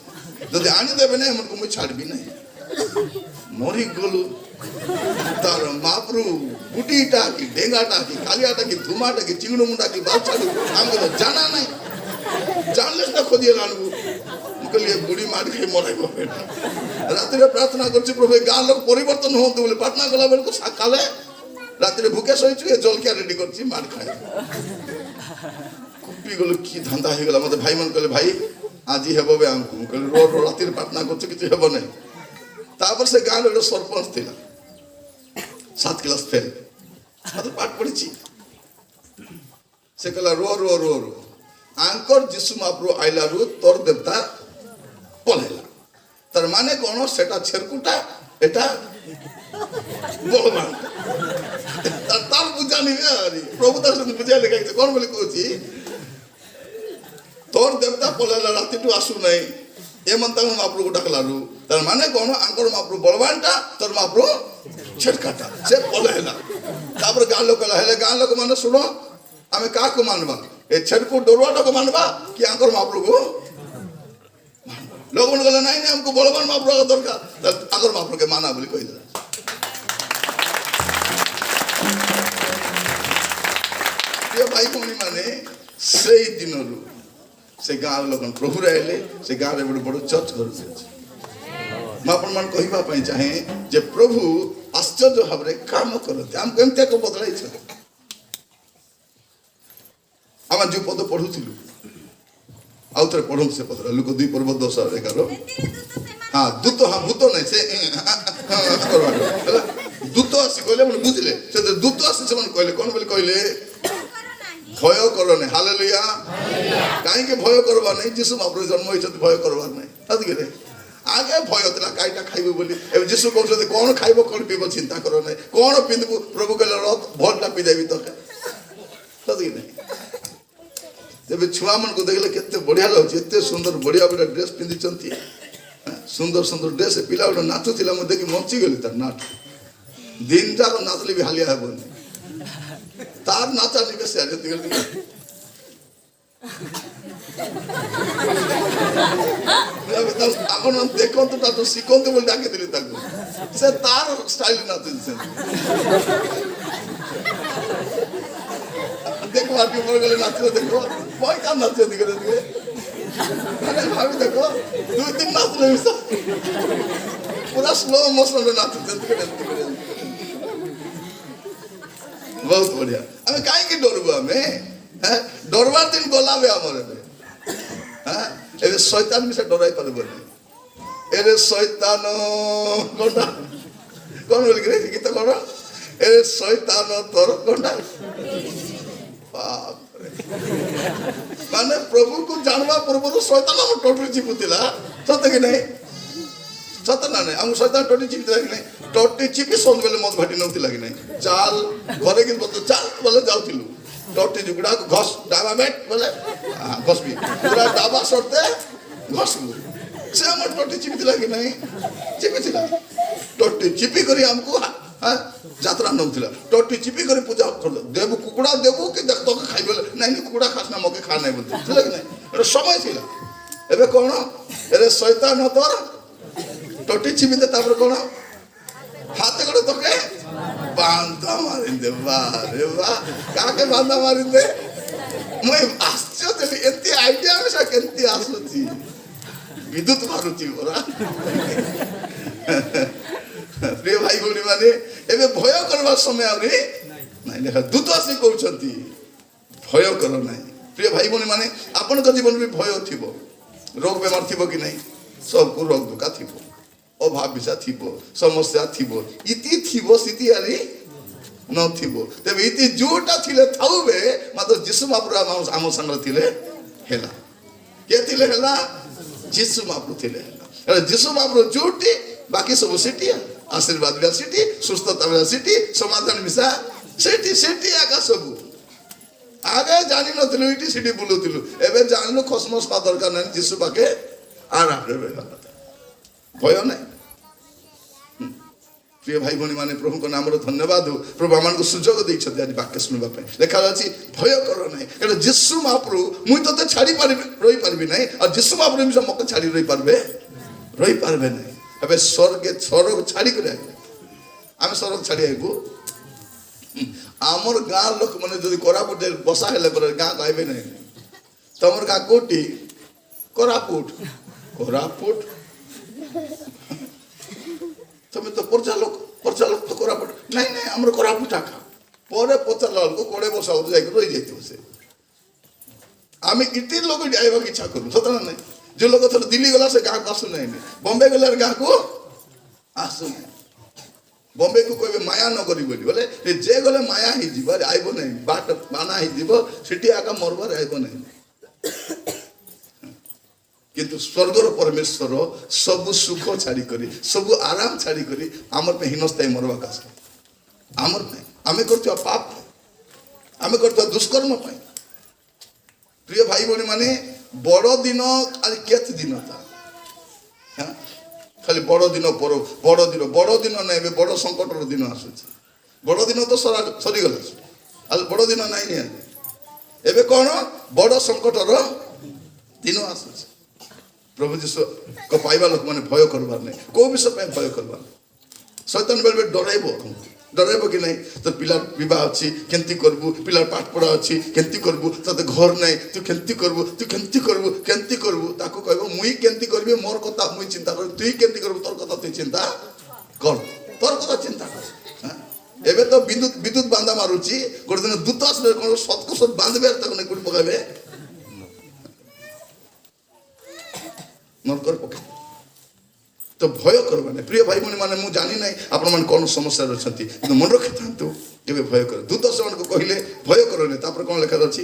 যদি আনি দেবে না এমনকু মুই ছাড়বি না। মরি গলু তার মহাপ্রভু গুটিটা কি ডেঙ্গাটা কি কালিয়াটা কি ধুমাটা কি চিংড়ু মুন্ডা কি বাচ্চাটা আমাকে তো জানা নাই, জানলে না খোঁজিয়ে আনবো। মুখলিয়ে বুড়ি মার খেয়ে মরাইব। রাত্রে প্রার্থনা করছি প্রভু গাঁ লোক পরিবর্তন হতে বলে প্রার্থনা কলা বেলকু সকালে রাত্রে ভুকে শোইছু জলখিয়া রেডি করছি মার খাই। কুপি গেল কি ধান্দা হয়ে গেল। আমাদের ভাই মান কলে ভাই আজি হেব বে আমকু কলে রো রো রাত্রে প্রার্থনা করছে কিছু হেব নাই। তারপর সে গাঁ লোক সরপঞ্চ ছিল 7 ক্লাস ফেল পাঠ পড়েছি। সে কলা rho rho rho rho Anchor যিশু মহাপ্রভু আইলারু তোর দেবতা পলাইলা। তার মানে কোন সেটা ছেরকুটা এটা বলবান তার বুঝা নিবে। প্রভু তার সাথে বুঝা লেখাইছে কোন বলে কইছি তোর দেবতা পলাইলা রাতিটু আসু নাই এমন তার মহাপ্রভু ডাকলারু। তার মানে কোন আঙ্কর মহাপ্রভু বলবানটা তোর মহাপ্রভু ছেটকাটা সে পলাইলা। তারপরে গাঁ লোক হেলে গাঁ লোক মানে শুনো আমি কাকু মানবা এ ছেটকু ডরুয়াটাকে মানবা কি আঙ্কর মহাপ্রভু? লোক মনে করলে নাই আমাকে বলবান মহাপ্রভু দরকার আঙ্কর মহাপ্রভুকে মানা বলে কই দিল। ভাই ভଉଣୀ ମାନେ ସେଇ ଦିନରୁ ସେ ଗାଁର ଲୋକ ପ୍ରଭୁରେ ଆଇଲେ। ସେ ଗାଁରେ ଗୋଟେ ବଡ଼ ଚର୍ଚ୍ଚ କରୁଛି। ମୁଁ ଆପଣମାନଙ୍କୁ କହିବା ପାଇଁ ଚାହେଁ ଯେ ପ୍ରଭୁ ଆଶ୍ଚର୍ଯ୍ୟ ଭାବରେ କାମ କରନ୍ତି। ଆମକୁ ଏମିତି ଏକ ବଦଳାଇଛନ୍ତି। ଆମେ ଯେଉଁ ପଦ ପଢୁଥିଲୁ ଆଉ ଥରେ ପଢନ୍ତୁ ସେ ପଦଟା ଲୁକ 2 ପର୍ବ 10:11। ହଁ ଦୂତ ହଁ ଭୂତ ନାହିଁ ସେ ହେଲା ଦୂତ ଆସି କହିଲେ ମାନେ ବୁଝିଲେ ସେ ଦୂତ ଆସି ସେମାନେ କହିଲେ କଣ ବୋଲି କହିଲେ ଭୟ କର ନାହିଁ। ହାଲେଲୁୟା। କାହିଁକି ଭୟ କରବା ନାହିଁ? ଯୀଶୁ ମହାପ୍ରଭୁ ଜନ୍ମ ହେଇଛନ୍ତି ଭୟ କରବାର ନାହିଁ। ସେତିକିରେ ଆଗେ ଭୟ ଥିଲା କାଇଟା ଖାଇବୁ ବୋଲି। ଏବେ ଯୀଶୁ କହୁଛନ୍ତି କଣ ଖାଇବ କଣ ପିଇବ ଚିନ୍ତା କର ନାହିଁ। କଣ ପିନ୍ଧିବୁ ପ୍ରଭୁ କହିଲେ ଭଲଟା ପିନ୍ଧାଇବି ତତେ। ସେତିକି ନାହିଁ। ତେବେ ଛୁଆମାନଙ୍କୁ ଦେଖିଲେ କେତେ ବଢ଼ିଆ ଲାଗୁଛି। ଏତେ ସୁନ୍ଦର ବଢ଼ିଆ ବଢ଼ିଆ ଡ୍ରେସ୍ ପିନ୍ଧିଛନ୍ତି। ସୁନ୍ଦର ସୁନ୍ଦର ଡ୍ରେସ୍। ପିଲା ଗୋଟେ ନାଚୁଥିଲା ମୁଁ ଦେଖି ବଞ୍ଚିଗଲି ତାର ନାଚ। ଦିନ ଯାକ ନାଚଲେ ବି ହାଲିଆ ହେବନି। ତାର ନାଚା ଟିକେ ସେ ଆପଣ ଦେଖନ୍ତୁ ତାକୁ ଶିଖନ୍ତୁ ବୋଲି ଡାକିଥିଲି ତାକୁ। ସେ ତାର ଷ୍ଟାଇଲ ନାଚୁଛି ସେ देखो आदमी मर गए नाचते देखो बहुत काम नाचते दिखे दिखे भाभी देखो 2-3 नाच रहे सब पूरा स्लो मोशन में नाचते दिखे बहुत बढ़िया। हमें काहे की डरबो हमें हैं डरवार दिन गलावे हमरे हैं एबे शैतान में से डराई पारबो एरे शैतान कोना कोन बोल के गीत कोन एरे शैतान तोर कोना ମାନେ ପ୍ରଭୁକୁ ଜାଣିବା ପୂର୍ବରୁ ଶୈତାନ ଆମ ଟୋଟଲି ଚିପୁଥିଲା ସତ କି ନାହିଁ? ସତ ନା ନାଇଁ ଆମ ସହିତ ଟଟି ଚିପି ଲାଗି ନାହିଁ ଟଟି ଚିପି ସବୁବେଳେ ମଦ ଭାଟି ନଉତି ଲାଗି ନାହିଁ ଚାଲ ଘରେ କି ଚାଲ ବୋଲେ ଯାଉଥିଲୁ ଟଟି ଯୁଗୁଡା ଘଷ ଡାବା ବେଟ ବୋଲେ ଘଷବି ପୁରା ଡାବା ସର୍ତେ ଘଷବୁ ସେ ଆମର ଟଟି ଚିପି ଲାଗି ନାହିଁ ଚିପି ଥିଲା ଟଟି ଚିପି କରି ଆମକୁ ଯାତ୍ରା ନଉଥିଲା ଟଟି ଚିପି କରି ପୂଜା କରୁଥିଲା ଦେବୁ କୁକୁଡ଼ା ଦେବୁ କି ତୋକେ ଖାଇବେ ନାଇଁ କୁକୁଡ଼ା ଖାସ ନା ମକେ ଖା ନାହିଁ ବୋଲୁଥିଲା ଥିଲା କି ନାହିଁ ଏଟା ସମୟ ଥିଲା ଏବେ କଣ ଏରେ ଶୈତାନ ତୋର ଟଟି ଚିପି ଦେ ତାପରେ କଣ ହାତ ଗୋଡ ତୋକେ ବାନ୍ଧା ମାରିଦେ ବାରେ ବା କାକେ ବାନ୍ଧା ମାରିଦେ ମୁଁ ଆଶ୍ଚର୍ଯ୍ୟ ଏତେ ଆଇଡିଆ ମିଶା କେମିତି ଆସୁଛି ବିଦ୍ୟୁତ ମାରୁଛି ପରା ପ୍ରିୟ ଭାଇ ଭଉଣୀ ମାନେ ଏବେ ଭୟ କରିବା ସମୟ ଆହୁରି ନାଇଁ ଲେଖା ଦୂତ ଆସି କହୁଛନ୍ତି ଭୟ କର ନାହିଁ ପ୍ରିୟ ଭାଇ ଭଉଣୀ ମାନେ ଆପଣଙ୍କ ଜୀବନରେ ବି ଭୟ ଥିବ ରୋଗ ବେମାର ଥିବ କି ନାହିଁ ସବୁକୁ ରୋଗ ଦୁଃଖା ଥିବ ଅଭାବ ବିଷା ଥିବ ସମସ୍ୟା ଥିବ ଇତି ଥିବ ସ୍ଥିତି ଆରି ନଥିବ ତେବେ ଇତି ଯୋଉଟା ଥିଲେ ଥାଉବେ ମାତ୍ର ଯୀଶୁ ମହାପ୍ରଭୁ ଆମ ସାଙ୍ଗରେ ଥିଲେ ହେଲା କିଏ ଥିଲେ ହେଲା ଯୀଶୁ ମହାପ୍ରଭୁ ଥିଲେ ହେଲା ଯୀଶୁ ମହାପ୍ରଭୁ ଯୋଉଠି ବାକି ସବୁ ସେଠି ଆଶୀର୍ବାଦ ବି ସେଠି ସୁସ୍ଥତା ବି ସେଠି ସମାଧାନ ମିଶା ସେଠି ସେଠି ଆକା ସବୁ ଆগে ଜାଣିନଥିଲୁ ଏଠି ସେଠି ବୁଲୁଥିଲୁ ଏବେ ଜାଣିଲୁ ଖସମସ ବା ଦରକାର ନାହିଁ ଯୀଶୁ ପାଖେ ଆରାମରେ ରହିବା କଥା ଭୟ ନାହିଁ ପ୍ରିୟ ଭାଇ ଭଉଣୀ ମାନେ ପ୍ରଭୁଙ୍କ ନାମରେ ଧନ୍ୟବାଦ ପ୍ରଭୁ ଆମମାନଙ୍କୁ ସୁଯୋଗ ଦେଇଛନ୍ତି ଆଜି ବାକ୍ୟ ଶୁଣିବା ପାଇଁ ଲେଖା ଅଛି ଭୟ କର ନାହିଁ କାରଣ ଯୀଶୁ ମହାପ୍ରଭୁ ମୁଁ ତତେ ଛାଡ଼ି ରହିପାରିବି ନାହିଁ ଆଉ ଯୀଶୁ ମହାପ୍ରଭୁ ମତେ ଛାଡ଼ି ରହିପାରିବେ ନାହିଁ ଏବେ ସ୍ୱର୍ଗ ଛାଡ଼ିକରି ଆଇଲେ ଆମେ ସ୍ୱର୍ଗ ଛାଡ଼ି ଆଇବୁ ଆମର ଗାଁ ଲୋକମାନେ ଯଦି କୋରାପୁଟରେ ବସା ହେଲେ ପରେ ଗାଁକୁ ଆଇବେ ନାହିଁ ତମର ଗାଁ କୋଉଠି କୋରାପୁଟ ତମେ ତ ପର୍ଚା ଲୋକ ତ କୋରାପୁଟ ନାଇଁ ନାଇଁ ଆମର କୋରାପୁଟ ଆଖା ପରେ ପଚାରିଲା ବେଳକୁ 20 ବର୍ଷ ଆଗରୁ ଯାଇକି ରହିଯାଇଥିବ ସେ ଆମେ ଇଟି ଲୋକ ଆଇବାକୁ ଇଚ୍ଛା କରୁ ସତ ନା ନାଇଁ যে লোক থর দিল্লি গলা সে গাঁকু আসু নাই বম্বে গেলে গাঁকু আসু নাই বম্বে কু কইবে মায়া ন করি বলি বলে যে গলে মায়া হি যাব আইব নাই বাট বানা হি যাব সেটি আকা মরবার আইব নাই কিন্তু স্বর্গর পরমেশ্বর সবু সুখ ছাড়ি করি সবু আরাম ছাড়ি করি আমার পে হীনস্থায়ী মরবা কাজ আমার নাই আমি করতে পাপ আমি করতে দুষ্কর্ম পাই প্রিয় ভাই ভଉଣୀ মানে বড় দিন আর কেতে দিন তা হ্যাঁ খালি বড় দিন বড় দিন নাই এবে বড় সংকটর দিন আসুছে বড় দিন তো সরিগলা আর বড় দিন নাই নি এবে কোন বড় সংকটর দিন আসুছে প্রভু যিশু কো পাইবা লোক মানে ভয় করবার নাই কো বিষয় পাই ভয় করবার শয়তান বেলবে ডরাইব কি নাই তোর পিলার বিবাহ আছে কেমতি করবু পিলার পাঠ পড়া আছে কেমতি করবু তোতে ঘর নাই তুই কেমতি করবু তাকে কইব মুই কেমতি করবি মোর কথা মুই চিন্তা করি তুই কেমতি করবু তোর কথা তুই চিন্তা কর তোর কথা চিন্তা কর এবে তো বিদ্যুৎ বান্ধা মারুছি গোটে দিন দূত আসলে কোন সৎকুসত বাঁধবে আর তখন কোটি পকাইবে নরকর পকাইবে তো ভয় করবে না প্রিয় ভাই ভଉଣୀ ମାନେ ମୁଁ ଜାଣି ନାହିଁ ଆପଣମାନେ କ'ଣ ସମସ୍ୟାରେ ଅଛନ୍ତି କିନ୍ତୁ ମନେ ରଖିଥାନ୍ତୁ କେବେ ଭୟ କର ଦୂତ ସେମାନଙ୍କୁ କହିଲେ ଭୟ କରନି ତାପରେ କ'ଣ ଲେଖା ଅଛି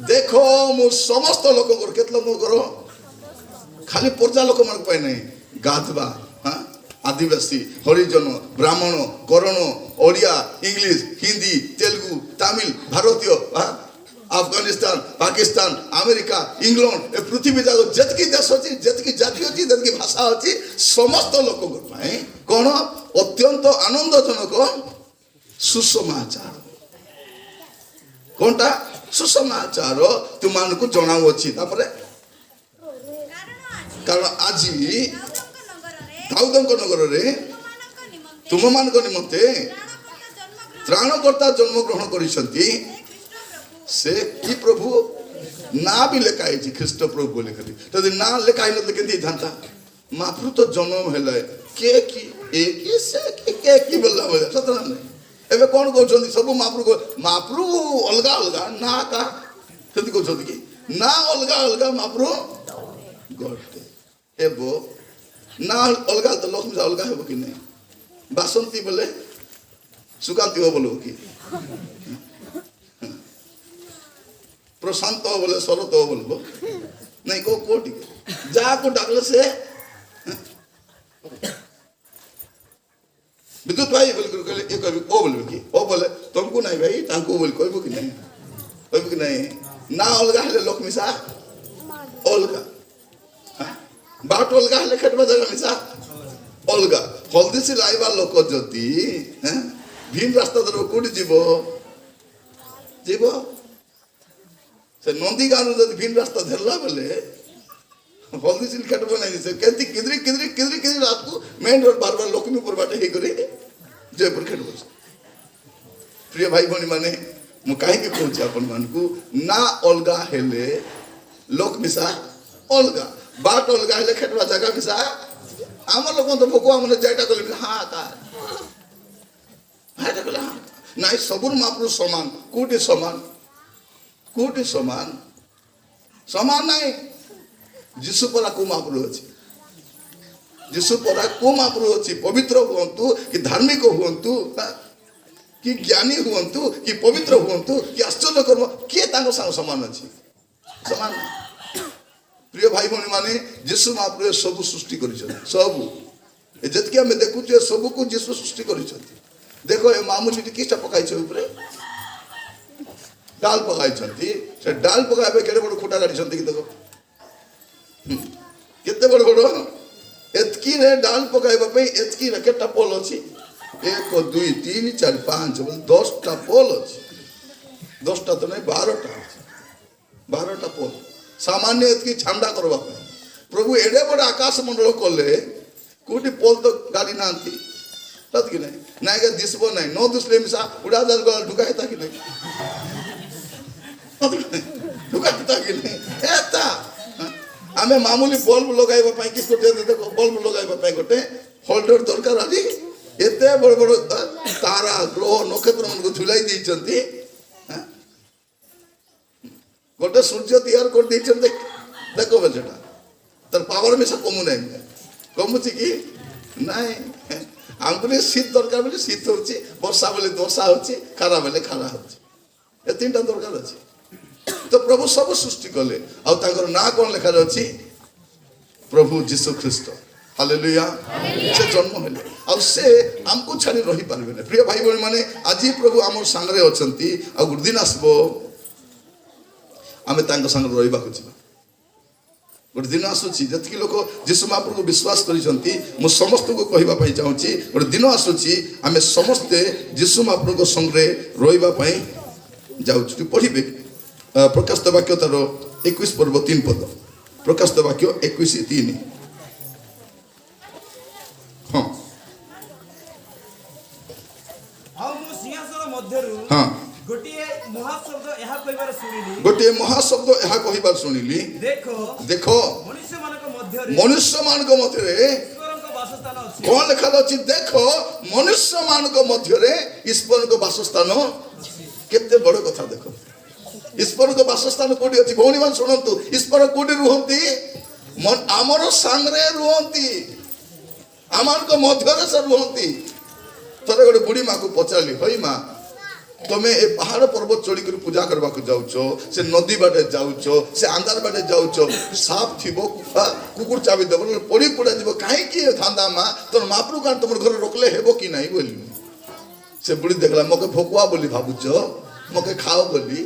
ଦେଖ ମୁଁ ସମସ୍ତ ଲୋକଙ୍କର କେତେ ଲୋକଙ୍କର ଖାଲି ପର୍ଜା ଲୋକମାନଙ୍କ ପାଇଁ ନାହିଁ ଗାଧବା ଆଦିବାସୀ ହରିଜନ ବ୍ରାହ୍ମଣ କରଣ ଓଡ଼ିଆ ଇଂଲିଶ ହିନ୍ଦୀ ତେଲୁଗୁ ତାମିଲ ଭାରତୀୟ আফগানিস্তান পাকিস্তান আমেরিকা ইংল্যান্ড এ পৃথিবী যাক যেতকি দেশ আছে যেতকি জাতি আছে যেতকি ভাষা আছে সমস্ত লোকଙ୍କ ପାଇଁ কোন অত্যন্ত আনন্দজনক সুসমাচার কোনটা সুসমাচার ତୁମମାନଙ୍କୁ ଜଣାଉଅଛି ତାପରେ କାରଣ ଆଜି ଦାଉଦଙ୍କ ନଗରରେ ତୁମମାନଙ୍କ ନିମନ୍ତେ ତ୍ରାଣକର୍ତ୍ତା ଜନ୍ମଗ୍ରହଣ କରିଛନ୍ତି से कि प्रभु ना भी लिखा है ख्रीष्ट प्रभु बोले खाली तो ना लिखा है तो केंती थांता महाप्रभु तो जन्म हेला के की एक से के की बोलला बोले सत ना एबे कोन कहउछंती सब महाप्रभु अलगा अलगा ना का केंती कहउछंती कि ना अलगा महाप्रभु गॉड एबो ना अलगा तो लक्ष्मी अलगा हेबो कि नहीं बासंती बोले सुकांती हो बोलो कि प्रशांत हो बोले शरत हो बोलो नहीं को कोटी जा को डाकले से विद्युत भाई बोल कर कहले ये कहबे ओ बोलबे कि ओ बोले तुमको नहीं भाई तांको बोल कहबो कि नहीं कहबो कि नहीं ना अलगा हेले लोक मिसा अलगा बाट अलगा हेले खेतबा जगह मिसा अलगा हल्दी से लाइबा लोक जति ভিন রাস্তা ধরে কোটি যাব যাব সে নন্দী গান যদি ভিন রাস্তা ধরলা বলে হলদি সিল কাটবো নাই সে কেতি কিদরি কিদরি কিদরি কিদরি রাত को মেইন रोड बार बार লক্ষ্মীপুর বাটে হে করে জয়পুর খেটবো প্রিয় ভাই ভনী মানে মু কাহিকে কହୁଛି আপন মানকু না অলগা হেলে লোক মিশা অলগা বাট অলগা হেলে খেটবা জায়গা মিশা আমার লোক তো ভোকো আমনে যাইটা কইলে হ্যাঁ কা হ্যাঁ কইলে হ্যাঁ নাই সবুর মাপরু সমান কোটি সমান সমান নাই যিশু পরা কো মাপরু আছে যিশু পরা কো মাপরু আছে পবিত্র হুଅନ୍ତୁ କି ଧାର୍ମିକ ହୁଅନ୍ତୁ କି ଜ୍ଞାନୀ ହୁଅନ୍ତୁ କି ପବିତ୍ର ହୁଅନ୍ତୁ କି ଆଶ୍ଚର୍ଯ୍ୟ କର୍ମ କିଏ ତାଙ୍କ ସାଙ୍ଗ ସମାନ ଅଛି ସମାନ ପ୍ରିୟ ଭାଇ ଭଉଣୀ ମାନେ ଯୀଶୁ ମହାପ୍ରଭୁ ସବୁ ସୃଷ୍ଟି କରିଛନ୍ତି ସବୁ ଯେତିକି ଆମେ ଦେଖୁଛୁ ଏ ସବୁକୁ ଯୀଶୁ ସୃଷ୍ଟି କରିଛନ୍ତି ଦେଖ ଏ ମାମୁଲିଟି କିଛିଟା ପକାଇଛ ଉପରେ ଡାଲ ପକାଇଛନ୍ତି ସେ ଡାଲ ପକାଇବା କେଡ଼େ ବଡ଼ ଖୁଟା କାଢ଼ିଛନ୍ତି କି ଦେଖ କେତେ ବଡ଼ ବଡ଼ ଏତିକିରେ ଡାଲ ପକାଇବା ପାଇଁ ଏତିକିରେ କେତେଟା ପୋଲ ଅଛି 1 2 3 4 5 10ଟା ପୋଲ ଅଛି 10ଟା ତ ନାହିଁ 12ଟା ଅଛି 12ଟା ପୋଲ सामान्य एतकी छांडा करवा प्रभु एडे बड़े आकाश मंडल कले कोटी पोल तो गाड़ी नांती तत कि नहीं नाय के दिसबो नहीं नो दिसले मिसा उड़ा दल गल ढुकायता कि नहीं ढुकायता कि नहीं एता आमे मामूली बल्ब लगाइबा पई कि कोटे देखो बल्ब लगाइबा पई कोटे होल्डर दरकार आली एते बड़ बड़ तारा ग्रह नक्षत्र मन को झुलाई दै चंती गोटे सूर्य तैयार कर दी देख बेटा तर पावर में से कमु नहीं कमुची कि नहीं हमको शीत दरकार बोले शीत होची वर्षा बोले वर्षा होची खरा बोले खरा होची ए तीनटा दरकार अछि तो प्रभु सब सृष्टि कले आ ताकर ना कोन लिखा अछि प्रभु यीशु ख्रीस्ट हालेलुया से जन्म हेले आ से हमको छाड़ी रही पारबे नहीं प्रिय भाई बहन माने आज प्रभु हमर संगरे अछंती आ गुड दिन आसबो आमे तांको संग रहिबा को छिबा गोटे दिन आसुची जति लोक यीशु महाप्रभु को विश्वास करिसंती मु समस्त को कहिबा पई चाहूची गोटे दिन आसुची आमे समस्ते यीशु महाप्रभु को संग रे रहिबा पई जाउची पढिबे प्रकाशित वाक्य तार 21 पर्व 3 पद प्रकाशित वाक्य 21:3 हां आ मु सिंहासन मध्यरु हां गोटिए महाशब्द यहा कहिबार सुनिली गोटे महाशब्द यहा कहिबार सुनिली देखो मनुष्य मानक मध्य ईश्वरक वासस्थान अछि कौन लिखा अछि देखो मनुष्य मानक मध्य ईश्वर को वासस्थान केते बड़ कथा देखो ईश्वर को वासस्थान कोठी अछि भौणी मान सुनंतु ईश्वर कोठी रुहंती हमर संगरे रुहंती हमर को मध्य रे से रुहंती तोरे गोटे बुढ़ी माँ को पचारली हई माँ तमे ए पहाड़ पर्वत चढ़ी कर पूजा करबा को जाउछो से नदी बाटे जाउछो से अंधार बाटे जाउछो साफ थिबो कुकुर चाबी देबो पड़ी पड़ा जीवो काहे की थांदा मां तोर मापरू कान तमर घर रोकले हेबो कि नहीं बोली से बुढ़ी देखला मके भोकुआ बोली भाबुछो मके खाओ बोली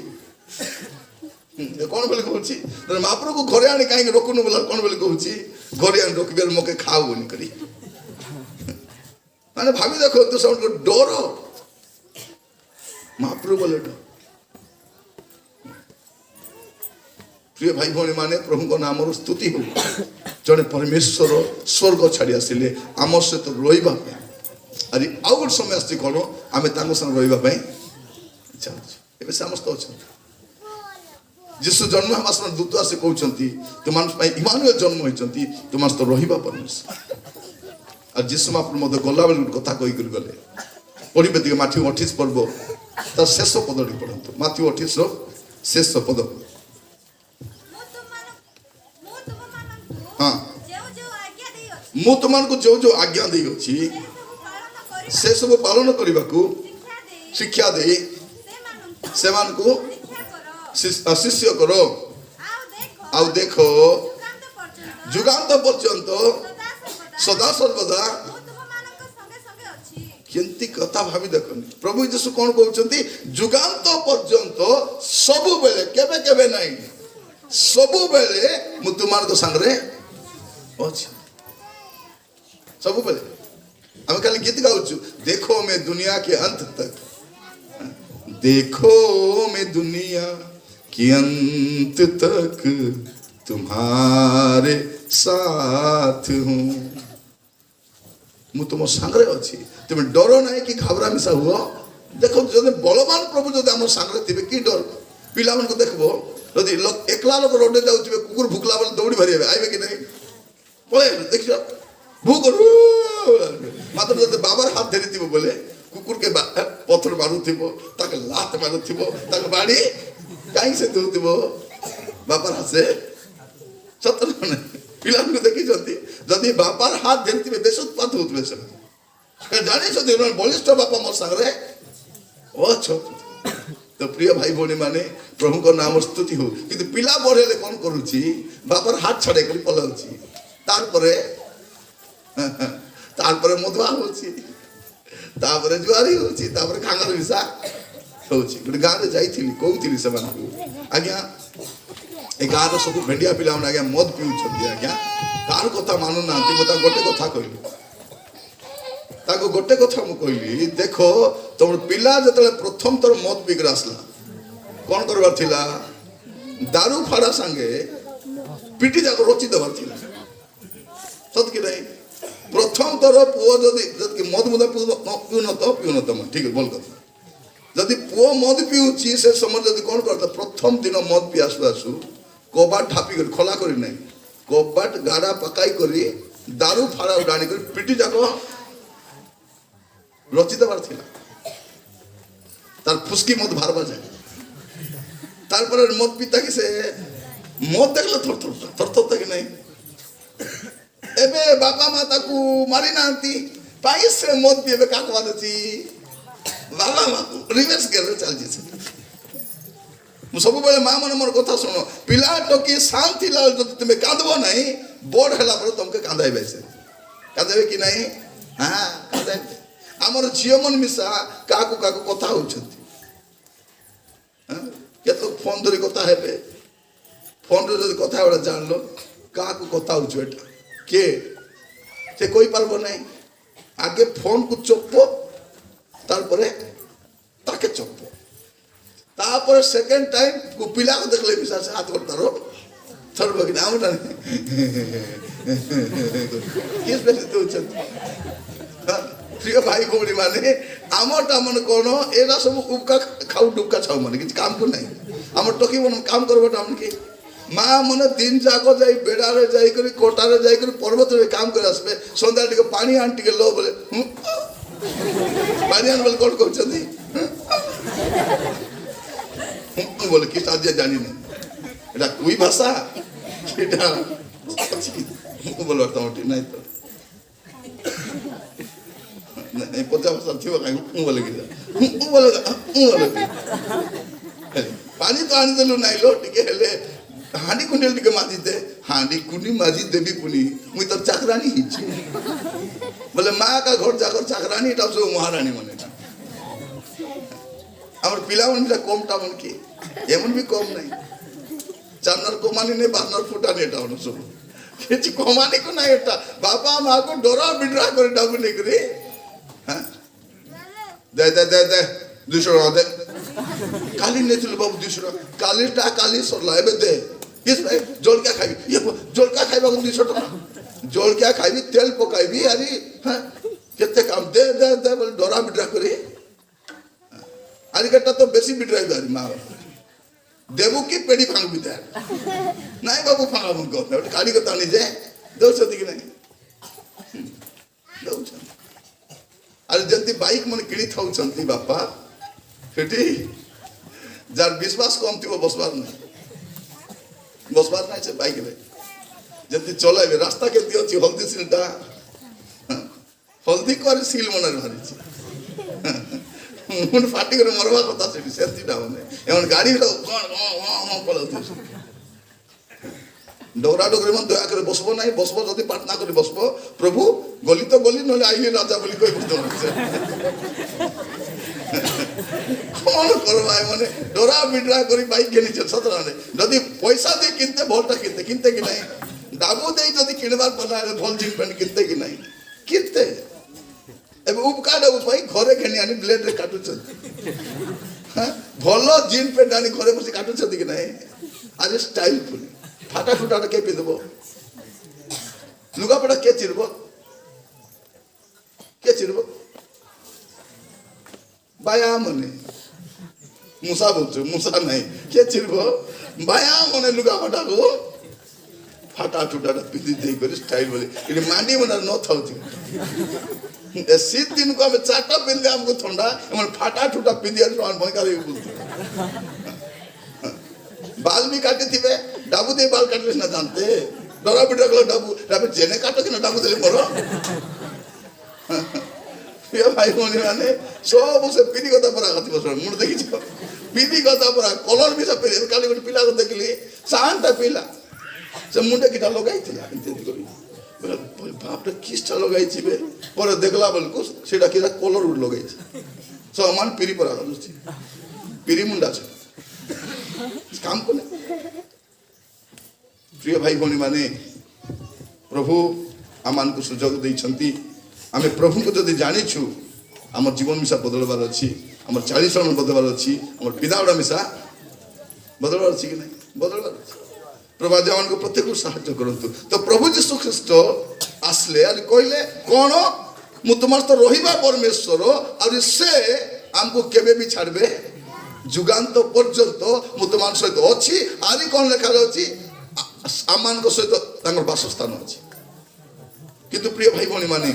कौन बोली कहूची तोर मापरू को घरे आनी काहे रोकुनु बोला कौन बोली कहूची घरे आनी रोकबे मके खाओ बोली करी माने भाभी देखो तो सब डरो महाप्रभु बोले प्रिय भाई भौणी माने प्रभु को नाम स्तुति हो जड़े परमेश्वर स्वर्ग छाड़ी आसिले आम सहित रहिबा अरे आउ गोटे समय आसी कौन आम संग रहिबा चाहूँ ए समस्त अच्छा जीशु जन्म हवा समय दूत आसी कहते तुम इमानुएल जन्म होती तुम तो रहिबा परमेश्वर और जीशु महाप्रभु मत गला बेल गोटे कथा कही गले पढ़े दिखे माथ्यू 28 पर्व तार शेष पदटी पढ़तु माथ्यू 28 शेष पद हाँ मु तुमको जो जो आज्ञा दे अच्छी से सब पालन करने को शिक्षा दे से शिष्य करो आउ देखो जुगांत पर्यंत सदा सर्वदा केंती कथा भावी देखनी प्रभु यीशु कौन कहउछंती जुगांत पर्यंत सबु बेले केबे केबे नहीं सबु बेले मु तुमार को संगरे अछि सबु बेले हम खाली गीत गाउछु देखो मैं दुनिया के अंत तक देखो मैं दुनिया के अंत तक तुम्हारे साथ हूँ मु तुम सांगरे अच्छी तुम डर ना कि घबरा मिसा हुआ देखो जो बलवान प्रभु जो आम सांगरे थे कि डर पिला को देखो जदि एकला लोक रोडे जाऊे कुकुर भुकला बेले दौड़ी भारी आइबे कि नहीं पळे देख भूक मात्र जब बाबार हाथ धरी थी बोले कुकुर के पत्थर मारुथिबो ताके लात मारुथिबो ताके बाड़ी कहीं से दूथिबो बाबार हाथ से सत पिला को देखी जदि बापार हाथ धरी बेस उत्पात होते से जानी बलिष्ठ बापा मोर सागरे अच्छा तो प्रिय भाई भौणी माने प्रभु को नाम स्तुति हो किंतु पिला बढ़ेले कौन करुची बापार हाथ छड़े कर पलाउची तारपरे तारपरे मधुआ होची तारपरे जुआरी होची तारपरे खांगार विसा होची गोटे गाँव में जाइथिली कहूथिली से आज्ञा ए गाँव सब भेंडिया पिला आज्ञा मद पिउछंती आज्ञा कार कथा मानु ना मत गोटे कथा कहली ताको गोटे कथा मु कहली देखो तुम पिला जतले प्रथम तोर मद पिकर आसला कौन करबार थिला दारू फाड़ा संगे पिटी जाको रोची देबार थिला सत कि नहीं प्रथम तोर पुओ जदि मद मुदा पिउ न तो ठीक है बोल कथा जदि पुओ मद पिउची से समय जदि कौन करता प्रथम दिन मद पी आसु आसु कबाट ढापी कर खोला करी नहीं कबाट गाड़ा पकाई करी दारू फाड़ा उड़ानी कर पिटी जाको रचित बार थिला तार फुसकी मत भारबा जाए तार पर मत पिता कि से मत देखले थर थर कि नहीं एबे बापा माता को मारी नांती पाई से मत पिबे काकवा दची बाबा मा रिवर्स गेर चल जे मु सब बेले मां मन मोर कथा सुनो पिला टोकी शांति लाल जदि तुमे कांदबो नहीं बोर्ड हला पर तुमके कांदाइबे से कांदाइबे कि नहीं हां कांदाइबे आमर झील मन मिसा काकू काकू कथा होछंती केतो फोन धरी कथा हेबे फोन रे जदि कथा बडा जानलो काकू कथा होछ एटा के से कोई पारबो नहीं आगे फोन को चोपो तार परे ताके चोपो तापर सेकंड टाइम को पिला को देखले मिसा से हाथ करता रो थर बगी नाम ना किस पे तो होछंती प्रिय भाई भौणी माने आमटा मन कोन एरा सब उबका खाऊ डुबका छाऊ माने किछ काम को नहीं आम टोकी मन काम करबटा हमन के मां मन दिन जाको जाई बेड़ा रे जाई करी कोटा रे जाई करी पर्वत रे काम कर आसबे संध्या टिके पानी आन टिके लो बोले पानी आन बोले कोन कहछथि बोले किस आज जानी नहीं एटा कोई भाषा एटा बोलो तमटी नहीं तो नहीं पचास वर्ष थी कहीं बोले पानी तो आनी देलु नाई लो टिके हेले हांडी कुंडल टिके माजी दे हांडी कुंडी माजी देबी पुनी मुई तो चाकरानी हिची बोले माँ का घर जाकर चाकरानी टाप से महारानी मने আমার পিলামন বিলা কমটা মন কি এমন বি কম নাই চান্নার কমানি নে বান্নার ফুটানি এটা হলো সব কিছু কমানি কো না এটা বাবা মা কো ডরা বিডরা করে ডাবু নে করে হ্যাঁ দে দে দে দে 200 টাকা দে কালি নেছিল বাবু 200 টাকা কালিটা কালি সরলা এবে দে কিস ভাই জলকা খাবি জলকা খাইবা 200 টাকা জলকা খাইবি তেল পকাইবি আরে হ্যাঁ কেতে কাম দে দে দে বল ডরা বিডরা করে आलिकटा तो बेसी बिटराई दारी माँ देवू की पेड़ी फांग भी था नहीं बाबू फांगा मुझको खाली को तानी जाए दो सदी की नहीं दो अरे जंती बाइक मन किड़ी था उचंती बापा फिटी जार विश्वास कम थी वो बसवार नहीं से बाइक ले जंती चला है रास्ता के दियो थी हल्दी सिलटा हल्दी को सील मनार भारी थी मुन फाटी करे मरवा कथा से सेंती डाउन है एमन गाड़ी लो कोन पलौती डोरा डोगरी मन दया करे बसबो नहीं बसबो जदी पाटना करे बसबो प्रभु গলি তো গলি নহলে আইলে রাজা বলি কই বুঝতে পারছে কোন করবা মানে ডরা বিডরা করি বাইক কিনেছে সতরানে যদি পয়সা দিয়ে কিনতে ভলটা কিনতে কি নাই ডাবু দেই যদি কিনবার পড়া ভল জিন প্যান্ট কিনতে কি নাই কিনতে এবে উপকার উপায় ঘরে ঘেনি আনি ব্লেড রে কাটুଛନ୍ତି হ্যাঁ ଭଲ জিন প্যান্ট আনি ঘরে বসে কাটুଛନ୍ତି কি নাই আজ স্টাইল ফুল ফাটা ফুটাটা কে পি দেব লুগাপড়া কে চিরব বায়া মনে মুসা বলছো মুসা নাই কে চিরব বায়া মনে লুগাপড়া গো ফাটা ফুটাটা পিঁধি দেই করে স্টাইল বলে এটা মান্ডি মনে ন থাউছি শীত দিনକୁ ଆମେ ଚାରିଟା ପିନ୍ଧିଲେ ଆମକୁ ଥଣ୍ଡା ଏମାନେ ଫାଟା ଠୁଟା ପିନ୍ଧିବାରୁ ସେମାନେ ଭୟଙ୍କର ବୁଝୁଥିବେ ବାଲ ବି କାଟିଥିବେ ଡାବୁ ଦେଇ ବାଲ କାଟିଲେ ସିନା ଜାଣତେ ଡରା ପିଟା କଲେ ଡାବୁ ଜେନେ କାଟ କିନା ଡାବୁ ଦେଲେ ମୋର ପ୍ରିୟ ଭାଇ ଭଉଣୀ ମାନେ ସବୁ ସେ ପିଢ଼ି କଥା ପରା କାଟିବ ମୁଁ ଦେଖିଛି ପିଢ଼ି କଥା ପରା କଲର ବି ସେ ପିଢ଼ି କାଲି ଗୋଟେ ପିଲାକୁ ଦେଖିଲି ସାନ୍ଟା ପିଲା ସେ ମୁଣ୍ଡେ କିଟା ଲଗାଇଥିଲା ଏମିତି କରି বাপরে কিসটা লগাইছি বে পরে দেখলা বলকু সেটা কিরা কলর উড লগাইছে সমান পিরি পরা হচ্ছে পিরি মুন্ডা আছে কাম কলে প্রিয় ভাই ভଉଣୀ মানে প্রভু আমানকু সুযোগ ଦେଇଛନ୍ତି ଆମେ ପ୍ରଭୁଙ୍କୁ ଯଦି ଜାଣିଛୁ ଆମର ଜୀବନ ମିଶା ବଦଳବାର ଅଛି ଆମର ଚାଳିଶରଣ ବଦଳବାର ଅଛି ଆମର ପିଦାଉଡ଼ା ମିଶା ବଦଳବାର ଅଛି କି ନାହିଁ ବଦଳବାର ଅଛି प्रभु आज आम प्रत्येक साहाय्य करतु तो प्रभु जीशु ख्रीस्ट आसले आज कहले कौन मु तुम तो रहा परमेश्वर और से आमको केबे भी छाड़बे जुगांत पर्यंत मु तुम सहित अच्छी आदि कौन लिखा जाऊँगी आम सहित बासस्थान अच्छी किंतु प्रिय भाई भाई माने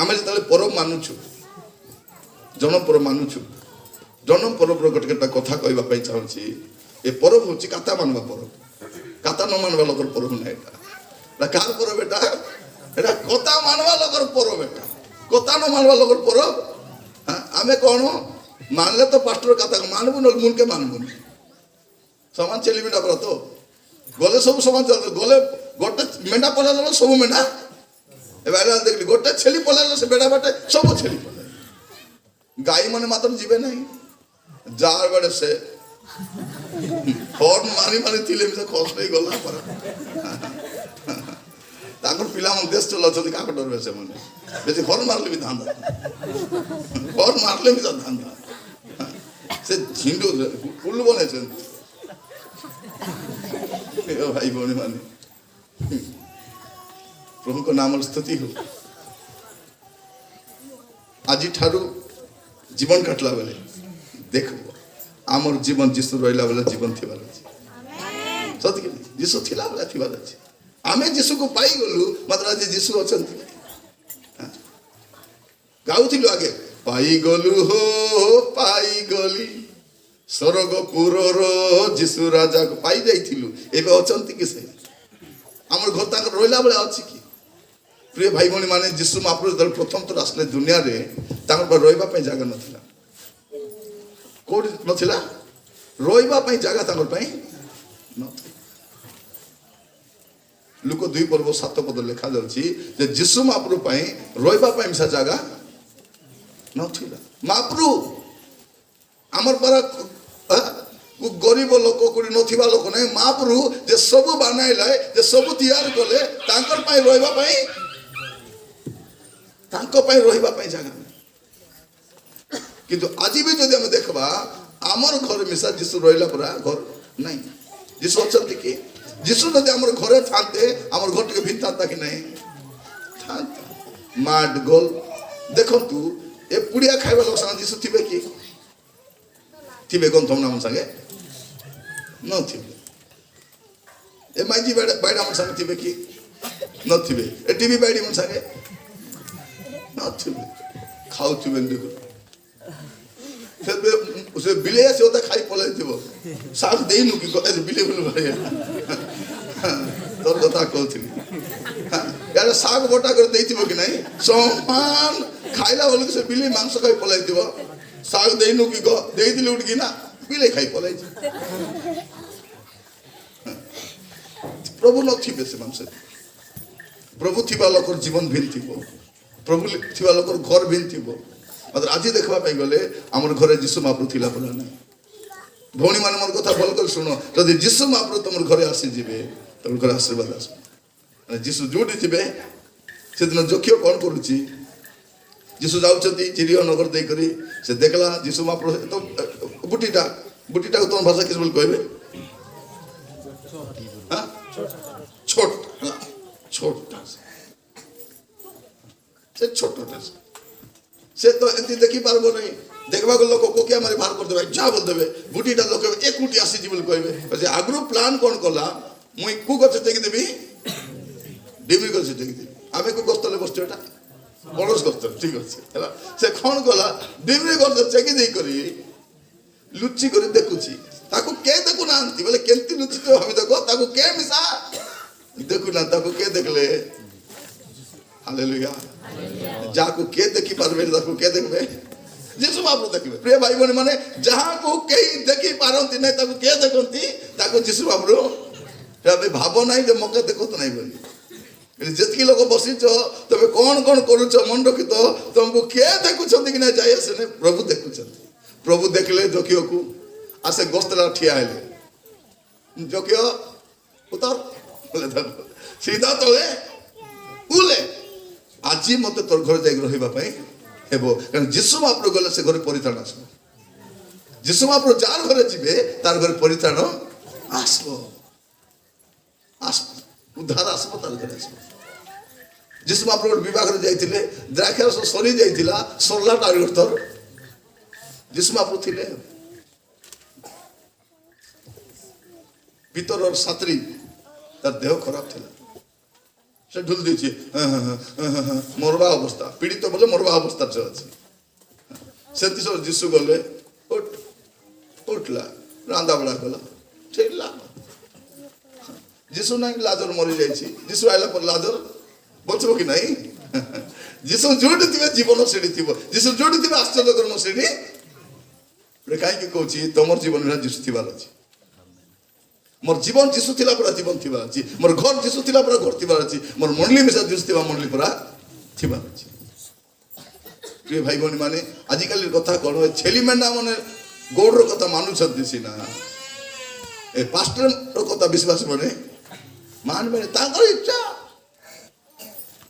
आम जो परब मानुछु जन्म परब मानुछु जन्म परब गोटे गोटे कथा कहवाई चाहूँगी ए परब हूँ काता मानवा परब काता न मानवा लोकर परब ना एटा कार परब एटा एटा कता मानवा लोकर परब एटा कता न मानवा लोकर परब आमे कौन मानले तो पास्टर काता मानबु न मुन के मानबु समान चली बेटा पर तो गले सब समान चल गले गोटे मेंढा पला सब मेंढा ए बारे देखली गोटे छेली पला से बेटा बाटे सब छेली पला गाई माने मात्र जीवे नहीं जार बड़े से हॉर्न मारी मारी थिले मिसे खस नहीं गला पर ताकर पिला मन देश चलाउछथि काको डर बेसे मन बेसी हॉर्न मारले भी धांदा हॉर्न मारले भी धांदा से झिंडो उल्लू बने छन ए भाई भौणी माने प्रभु को नाम स्तुति हो आजि ठारू जीवन काटला बेले देखबो आमर जीवन जीशु रहिला बेला जीवन थिबार अछि सत्य कि जीशु थिला बेला थिबार अछि आमे जीशु को पाई गलु मात्र आज जीशु अछंती गाउथिलु आगे पाई गलु हो पाई गली स्वर्गपुरर जीशु राजा को पाई जाइथिलु एबे अछंती कि से आमर घर ताकर रहिला बेला अछि कि प्रिय भाई भौणी माने जीशु महाप्रभु जब प्रथम तो आसले दुनिया रे ताकर रहिबा पई जागा नथिला कोड नथिला रोइबा पई जागा तांगर पई नथि लुक 2 पर्व 7 पद लिखा जाउची जे जीशु महाप्रभु पई रोइबा पई मिसा जागा नथिला महाप्रभु हमर पर गरीब लोक कोडी नथिबा लोक नै महाप्रभु जे सब बनाइले जे सब तैयार कले तांकर पई रोइबा पई जागा किंतु आज भी जब आम देखा आमर घर मिसा जीशु रहा पूरा घर नहीं जीशु अच्छा कि जीशु जब आम घरे था आम घर टे भिन था कि नहीं था माट गोल देखु ए पुड़िया खाइबा लोक संगे जीशु थे कि थे गंथम नाम संगे न ए माइजी बैड आम संगे थे कि न टीवी बैडी मन संगे न खाऊ देखो उसे बिले से होता खाई पलाई थी वो साग दे नु कि बिले बोल भाई तोर कथा कहथि यार साग बोटा कर देई थी कि नहीं समान खाइला बोल से बिले मांस खाई पलाई थी साग दे नु कि दे दिले उठ कि ना बिले खाई पलाई प्रभु न थी से मांस प्रभु थिबा लोकर जीवन भिन्न थिबो प्रभु थिबा लोकर घर भिन्न थिबो मात्र आज देखबा पाई गले हमर घरे यीशु महाप्रभु थिला परा नै भौणी मान मोर कथा भल कर सुनो जदि यीशु महाप्रभु तुम घरे आसी जिवे तुम घर आशीर्वाद आसो यीशु जोडी थिबे सेदिन जोखियो कोन करूची यीशु जाउछथि चिरियो नगर देई करी से देखला यीशु महाप्रभु तो बुटीटा को तुम भाषा किस बोल कहबे हां छोट छोटा से छोटा से तो एंती देखि पारबो नहीं देखबा को लोक को क्या मारे बाहर कर देबे जा बोल देबे बुटीटा लोक एक कुटी आसी जी बोल कहबे जे आग्रो प्लान कोन कला मुई कु गछ टेकी देबी डिमी गछ टेकी देबी आमे को गस्तले बसतो एटा बड़स गस्त ठीक अछि हला से कोन कला डिमी गछ टेकी देई करी लुच्ची करी देखुची ताको के देखु नांती बोले केंती लुच्ची तो हम देखो ताको के मिसा देखु ना ताको के देखले हालेलुया जाको के देखि पारबे ताको के देखबे यीशु महाप्रभु देखिबे प्रिय भाई बहन माने जहां को केही देखि पारंती नै ताको के देखंती ताको यीशु महाप्रभु तबे भाबो नै जे मके देखत नै बोली जेतकी लोक बसी छ तबे कोन कोन करू छ मन रखि तो तुमको के देखु छथि कि नै जाय आसे नै प्रभु देखु छथि प्रभु देखले जोकियो को आसे गोस्तला ठिया हेले जोकियो उतार बोले धर सीधा तले उले आजी मते तोर घर जाई रहिबा पई हेबो कारण यीशु महाप्रभु गले से घर परित्राण आसबो यीशु महाप्रभु जार घरे जिबे तार घर परित्राण आसबो आसबो उद्धार आसबो तार घरे आसबो यीशु महाप्रभु विवाह रे जाइतिले द्राक्षारस सरी जाइतिला सरला टार्गेटर यीशु महाप्रभु थिले भीतर और सात्री तार देह खराब थिला से ढुल दीची मरवा अवस्था पीड़ित तो बोले मरवा अवस्था से अच्छी से तीसर यीशु गले उठला रांदा बड़ा गला ठेला यीशु नहीं लाजर मरी जाइछि यीशु आइला पर लाजर बचबो कि नहीं यीशु जोड़ी थिबे जीवन सेडी थिबो यीशु जोड़ी थिबे आश्चर्य कर्म सेडी रे काई के कहूची तमर जीवन रे यीशु थिबार अछि मोर जीवन यीशु थिला पर जीवन थिबार अछि मोर घर यीशु थिला पर घर थिबार अछि मोर मंडली मिसा यीशु थिबा मंडली पर थिबार अछि प्रिय भाई बहन माने आजि काली कथा कोन छेली मेंढा माने गोड़ रो कथा मानु छथि सिना ए पास्टर रो कथा विश्वास बने मान बने ताकर इच्छा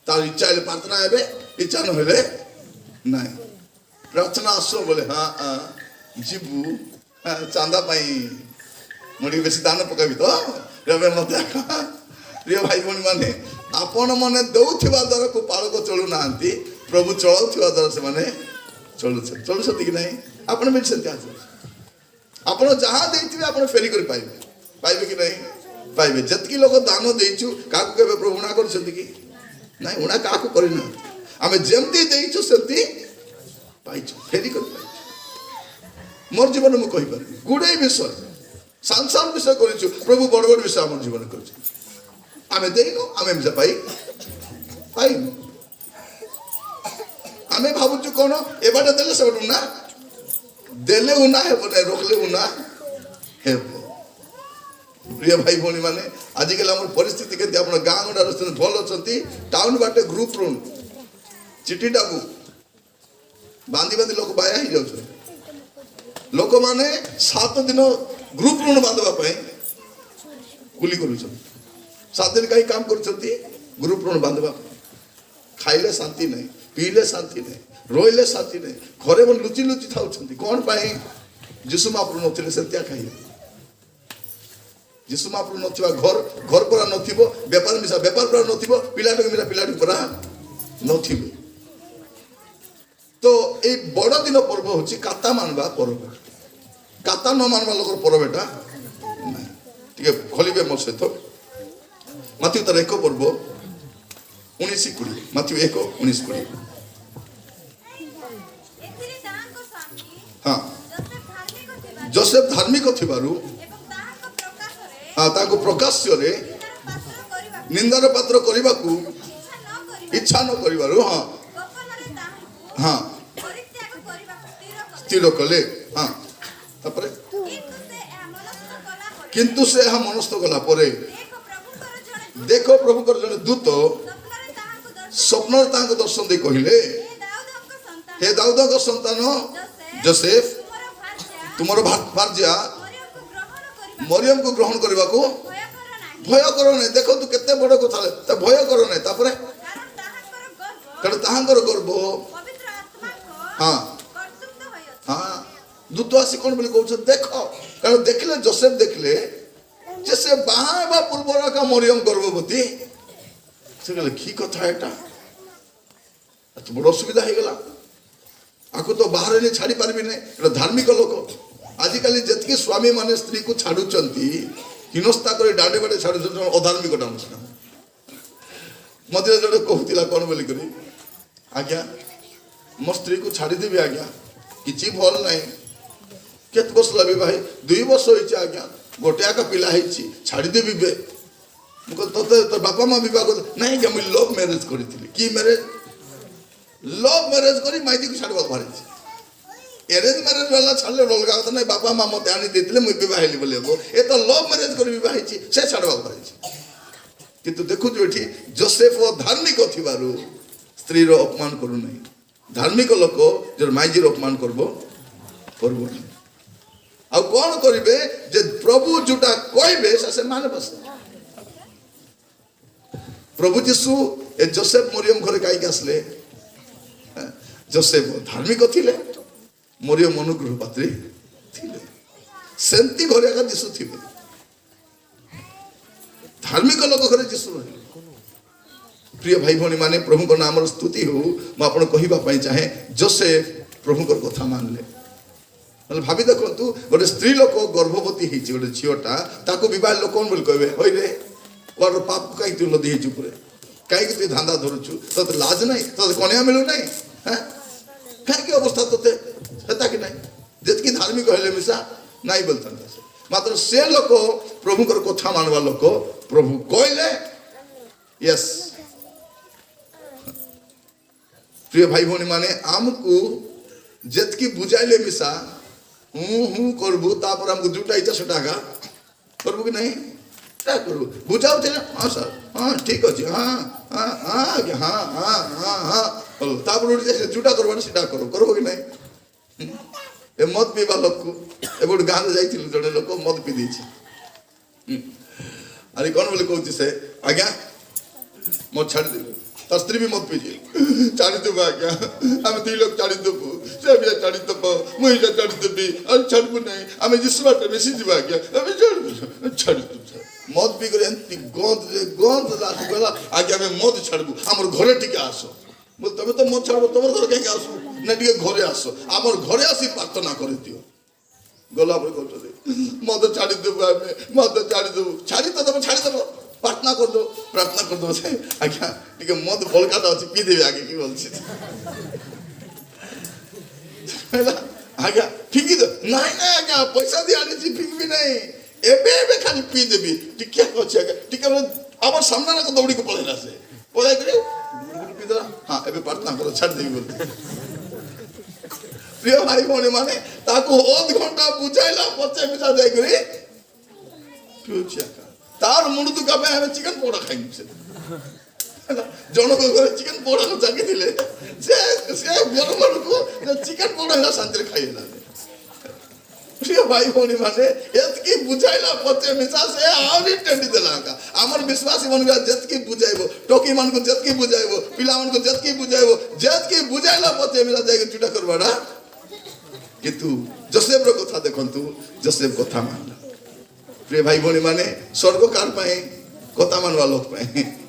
तार इच्छा ले प्रार्थना हेबे इच्छा न हेले नाही प्रार्थना आसो बोले हां जीबू चांदा पाई मोडी बेसी दान पकाबी तो रबे मते प्रिय भाई बहन माने आपण मने दउथिबा दर को पाळको चलु नांती प्रभु चलउथिबा दर से माने चलु सती कि नहीं आपण में सत्य আছে आपण जहां देइथिबे आपण फेरी कर पाइबे कि नहीं पाइबे जतकी लोग दान देइछु काकु केबे प्रभु ना कर सती कि नहीं उना काकु करि ना हमें जेमती देइछु सती पाइछु फेरी कर पाइछु मोर जीवन में कहि पर गुडे विषय संसार विषय करिछु प्रभु बड़ बड़ विषय हमर जीवन करछु आमे देइनो आमे मिसा पाई आमे भाबुछु कोन एबाटा देले सब ना देले उना हेबो नै रोकले उना हेबो प्रिय भाई भौणी माने आजिकल हमर परिस्थिति केते अपन गां गुडा रस्तन भल अछंती टाउन बाटे ग्रुप रून चिट्ठी डाबू बांधी बांधी लोक बाया ही जाउछ लोक माने 7 दिन ग्रुप ऋण बांधवा कुली करूँ 7 दिन कहीं काम करुँच ग्रुप ऋण बांधवा खाइले शांति नहीं पीले शांति नहीं रोइले शांति नहीं घरे मन लुचि लुचि था कौन पाई यीशु महाप्रभु नथिले सेतिया खाइले यीशु महाप्रभु नथिबा घर पर नथिबो व्यापार मिसा व्यापार पर नथिबो पिलाटक मिसा पिलाटक पर नथिबो तो ए बड़ दिन पर्व होची काता मानवा पर्व काता न मानवा लोकर पर्व एटा ठीक है खोलिबे मो सहित माथ्यू तार 1 पर्व 19-20 माथ्यू 1:19-20 एथिरे ताहाको स्वामी हां जोसेफ धार्मिक थिबारु एवं ताहाको प्रकाशरे हां ताको प्रकाश्य रे निंदार पात्र करबाकू इच्छा न करिबारु हां गोपନରେ ताहाको हां परित्याग करबाकू स्थिर कले हां तापरे किंतु से हम मनस्थ गला परे देखो प्रभु कर जने दूत ସ୍ୱପ୍ନରେ ତାଙ୍କ ଦର୍ଶନ ଦେଇ କହିଲେ हे दाऊदଙ୍କ ହେ ସନ୍ତାନ ଦାଉଦଙ୍କ ସନ୍ତାନ ଜୋସେଫ ତୁମର ଭାର୍ଯ୍ୟା ତୁମର ଭାର୍ଯ୍ୟା ମରିୟମକୁ ଗ୍ରହଣ କରିବାକୁ ମରିୟମକୁ ଗ୍ରହଣ କରିବାକୁ ଭୟ କର ନାହିଁ ଭୟ କର ନାହିଁ ଦେଖନ୍ତୁ କେତେ ବଡ଼ କଥା ତା ଭୟ କର ନାହିଁ ତାପରେ କାରଣ କାରଣ ତାହାଙ୍କର ଗର୍ଭ ତାହାଙ୍କର ଗର୍ଭ ପବିତ୍ର ଆତ୍ମାଙ୍କ ହଁ କର୍ତ୍ତୃତ୍ୱ ହୋଇଅଛି ହଁ ଦୂତ ଆସି କ'ଣ ବୋଲି କହୁଛନ୍ତି ଦେଖ କାରଣ ଦେଖିଲେ ଜୋସେଫ ଦେଖିଲେ ଯେ ସେ ବାହା ହେବା ପୂର୍ବର ଏକା ମରିୟମ ଗର୍ଭବତୀ ସେ କହିଲେ କି କଥା ଏଟା ଏତ ବଡ଼ ଅସୁବିଧା ହେଇଗଲା ଆକୁ ତ ବାହାରେ ନେଇ ଛାଡ଼ି ପାରିବିନି ଏଟା ଧାର୍ମିକ ଲୋକ ଆଜିକାଲି ଯେତିକି ସ୍ୱାମୀ ମାନେ ସ୍ତ୍ରୀକୁ ଛାଡୁଛନ୍ତି ହିନସ୍ତା କରି ଡାଡେ ବାଡେ ଛାଡୁଛନ୍ତି ଅଧାର୍ମିକ ଟାଣୁଛି ମଝିରେ ଜଣେ କହୁଥିଲା କ'ଣ ବୋଲି କରି ଆଜ୍ଞା ମୋ ସ୍ତ୍ରୀକୁ ଛାଡ଼ିଦେବି ଆଜ୍ଞା କିଛି ଭଲ ନାହିଁ କେତେ ବର୍ଷ ହେଲା ବିବାହ 2 ବର୍ଷ ହେଇଛି ଆଜ୍ଞା ଗୋଟେ ଆକା ପିଲା ହେଇଛି ଛାଡ଼ିଦେବି ବେ ମୁଁ କହିଲି ତୋତେ ତୋ ବାପା ମା ବିବାହ କରି ନାଇଁ ଆଜ୍ଞା ମୁଁ ଲଭ୍ ମ୍ୟାରେଜ କରିଥିଲି କି ମ୍ୟାରେଜ ଲଭ୍ ମ୍ୟାରେଜ କରି ମାଇତିକୁ ଛାଡ଼ିବାକୁ ବାହାରିଛି ଏରେଞ୍ଜ ମ୍ୟାରେଜ ବାଲା ଛାଡ଼ିଲେ ଅଲଗା କଥା ନାହିଁ ବାପା ମା ମୋତେ ଆଣି ଦେଇଥିଲେ ମୁଁ ବିବାହ ହେଲି ବୋଲି ହବ ଏ ତ ଲଭ୍ ମ୍ୟାରେଜ କରି ବିବାହ ହେଇଛି ସେ ଛାଡ଼ିବାକୁ ବାହାରିଛି କିନ୍ତୁ ଦେଖୁଛୁ ଏଠି ଜୋସେଫ ଧାର୍ମିକ ଥିବାରୁ ସ୍ତ୍ରୀର ଅପମାନ କରୁନାହିଁ ଧାର୍ମିକ ଲୋକ ଯୋଉ ମାଇଜିର ଅପମାନ କରିବ ନାହିଁ ଆଉ କ'ଣ କରିବେ ଯେ ପ୍ରଭୁ ଯୋଉଟା କହିବେ ସେ ମାନେ ବସ ପ୍ରଭୁ ଯୀଶୁ ଏ ଜୋସେଫ ମରିୟମ ଘରେ କାହିଁକି ଆସିଲେ ଜୋସେଫ ଧାର୍ମିକ ଥିଲେ ମରିୟମ ଅନୁଗ୍ରହ ପାତ୍ରୀ ଥିଲେ ସେମିତି ଘରେ ଏକା ଯୀଶୁ ଥିବେ ଧାର୍ମିକ ଲୋକ ଘରେ ଯୀଶୁ ରହିଲେ ପ୍ରିୟ ଭାଇ ଭଉଣୀ ମାନେ ପ୍ରଭୁଙ୍କ ନାମର ସ୍ତୁତି ହଉ ମୁଁ ଆପଣ କହିବା ପାଇଁ ଚାହେଁ ଜୋସେଫ ପ୍ରଭୁଙ୍କର କଥା ମାନିଲେ ନହେଲେ ଭାବି ଦେଖନ୍ତୁ ଗୋଟେ ସ୍ତ୍ରୀ ଲୋକ ଗର୍ଭବତୀ ହେଇଛି ଗୋଟେ ଝିଅଟା ତାକୁ ବିବାହ ଲୋକ କ'ଣ ବୋଲି କହିବେ ହଇରେ ଓର ପାପ କାହିଁକି ତୁ ଲଦି ହେଇଛୁ ଉପରେ କାହିଁକି ତୁ ଧାନ୍ଦା ଧରୁଛୁ ତୋତେ ଲାଜ ନାହିଁ ତୋତେ କଣିଆ ମିଳୁନାହିଁ କାହିଁକି ଅବସ୍ଥା ତୋତେ ସେଟା କି ନାହିଁ ଯେତିକି ଧାର୍ମିକ ହେଲେ ମିଶା ନାଇଁ ବୋଲିଥାନ୍ତା ସେ ମାତ୍ର ସେ ଲୋକ ପ୍ରଭୁଙ୍କର କଥା ମାନବା ଲୋକ ପ୍ରଭୁ କହିଲେ ୟେସ୍ ପ୍ରିୟ ଭାଇ ଭଉଣୀ ମାନେ ଆମକୁ ଯେତିକି ବୁଝାଇଲେ ମିଶା ହୁଁ করবু তারপর আমাকে দুটা ইচ্ছা সেটা আঁকা করবো কি নাই করবো বুঝাউଥିଲେ হ্যাঁ স্যার হ্যাঁ ঠিক আছে হ্যাঁ হ্যাঁ হ্যাঁ আজ্ঞা হ্যাঁ হ্যাঁ হ্যাঁ হ্যাঁ হলো তারপর উঠে যোଉଟା করবো না সেটা করবো কি নাই ଏ ମଦ ପିଇବା ଲୋକକୁ ଏବେ ଗୋଟେ ଗାଁରେ ଯାଇଥିଲୁ ଜଣେ ଲୋକ ମଦ ପିଇ ଦେଇଛି ଆରେ କ'ଣ ବୋଲି କହୁଛି ସେ ଆଜ୍ଞା ମଦ ଛାଡ଼ିଦେବି ତା ସ୍ତ୍ରୀ ବି ମଦ ପିଇଛି ଛାଡ଼ିଦେବୁ ଆଜ୍ଞା ଆମେ 2 ଲୋକ ଛାଡ଼ିଦେବୁ ସେ ବି ଛାଡ଼ିଦେବ ମୁଁ ଏଇଟା ଛାଡ଼ିଦେବି ଆଉ ଛାଡ଼ିବୁ ନାହିଁ ଆମେ ଯୀଶୁ ବାଟରେ ମିଶିଯିବା ଆଜ୍ଞା ଆମେ ଛାଡ଼ିଦେବୁ ମଦ ପିଇ କରି ଏମିତି ଗନ୍ଧ ଗଲା ଆଜ୍ଞା ଆମେ ମଦ ଛାଡ଼ିବୁ ଆମର ଘରେ ଟିକେ ଆସ ମୁଁ ତମେ ତ ମଦ ଛାଡ଼ିବ ତମର ଘରେ କାହିଁକି ଆସୁ ନା ଟିକେ ଘରେ ଆସ ଆମର ଘରେ ଆସି ପ୍ରାର୍ଥନା କରିଦିଅ ଗଲା ପରେ କହୁଛନ୍ତି ମଦ ଛାଡ଼ିଦେବୁ ଆମେ ମଦ ଛାଡ଼ିଦେବୁ ଛାଡ଼ି ତ ଦେବ ଛାଡ଼ିଦେବ ପ୍ରାର୍ଥନା କରିଦେବ ସେ ଆଜ୍ଞା ଟିକେ ମଦ ବଳକାଟା ଅଛି ପିଇଦେବି ଆଜ୍ଞା କି ବলছি ଆଜ୍ଞା ଫିକି ଦେ ନାଇଁ ନାଇଁ ଆଜ୍ଞା ପଇସା দিয়ে ଆଣିଛି ଫିକିବି ନାହିଁ ଏବେ ଖାଲି ପିଇଦେବି ଟିକେ ଅଛି ଆଜ୍ଞା ଟିକେ আমার ସାମ୍ନାରେ ଦୌଡ଼ିକି ପଳେଇଲା ସେ ପଳେଇ କରି ପିଇଦେଲା ହଁ ଏବେ ପ୍ରାର୍ଥନା କର ଛାଡ଼ିଦେବି ବୋଲି ପ୍ରିୟ ଭାଇ ଭଉଣୀ ମାନେ ତାକୁ ଅଧଘଣ୍ଟା ବୁଝାଇଲା ପଛେ ମିଶା ଯାଇକରି ପିଉଛି ଆକା ତାର ମୁଣ୍ଡ ଦୁଃଖ ପାଇଁ ଆମେ ଚିକେନ ପୋଡ଼ା ଖାଇବୁ ସେ ଜଣକ ଘରେ ଚିକେନ ପୋଡ଼ାକୁ ଜାଗିଥିଲେ ସେ ଗରମକୁ ଚିକେନ ପୋଡ଼ା ହେଲା ଶାନ୍ତିରେ ଖାଇ ହେଲାନି ପ୍ରିୟ ଭାଇ ଭଉଣୀ ମାନେ ଏତିକି ବୁଝାଇଲା ପଛେ ମିଶା ସେ ଆହୁରି ଟେଣ୍ଡି ଦେଲା ଆକା ଆମର ବିଶ୍ୱାସୀ ମାନଙ୍କୁ ଯେତିକି ବୁଝାଇବ ଟୋକି ମାନଙ୍କୁ ଯେତିକି ବୁଝାଇବ ପିଲାମାନଙ୍କୁ ଯେତିକି ବୁଝାଇଲା ପଛେ ମିଶା ଯାଇକି ଚୁଟା କରବାଟା କିନ୍ତୁ ଜୋସେଫର କଥା ଦେଖନ୍ତୁ ଜୋସେଫ କଥା ମାନିଲା ପ୍ରିୟ ଭାଇ ଭଉଣୀ ମାନେ ସ୍ୱର୍ଗ କାହାର ପାଇଁ କଥା ମାନବା ଲୋକ ପାଇଁ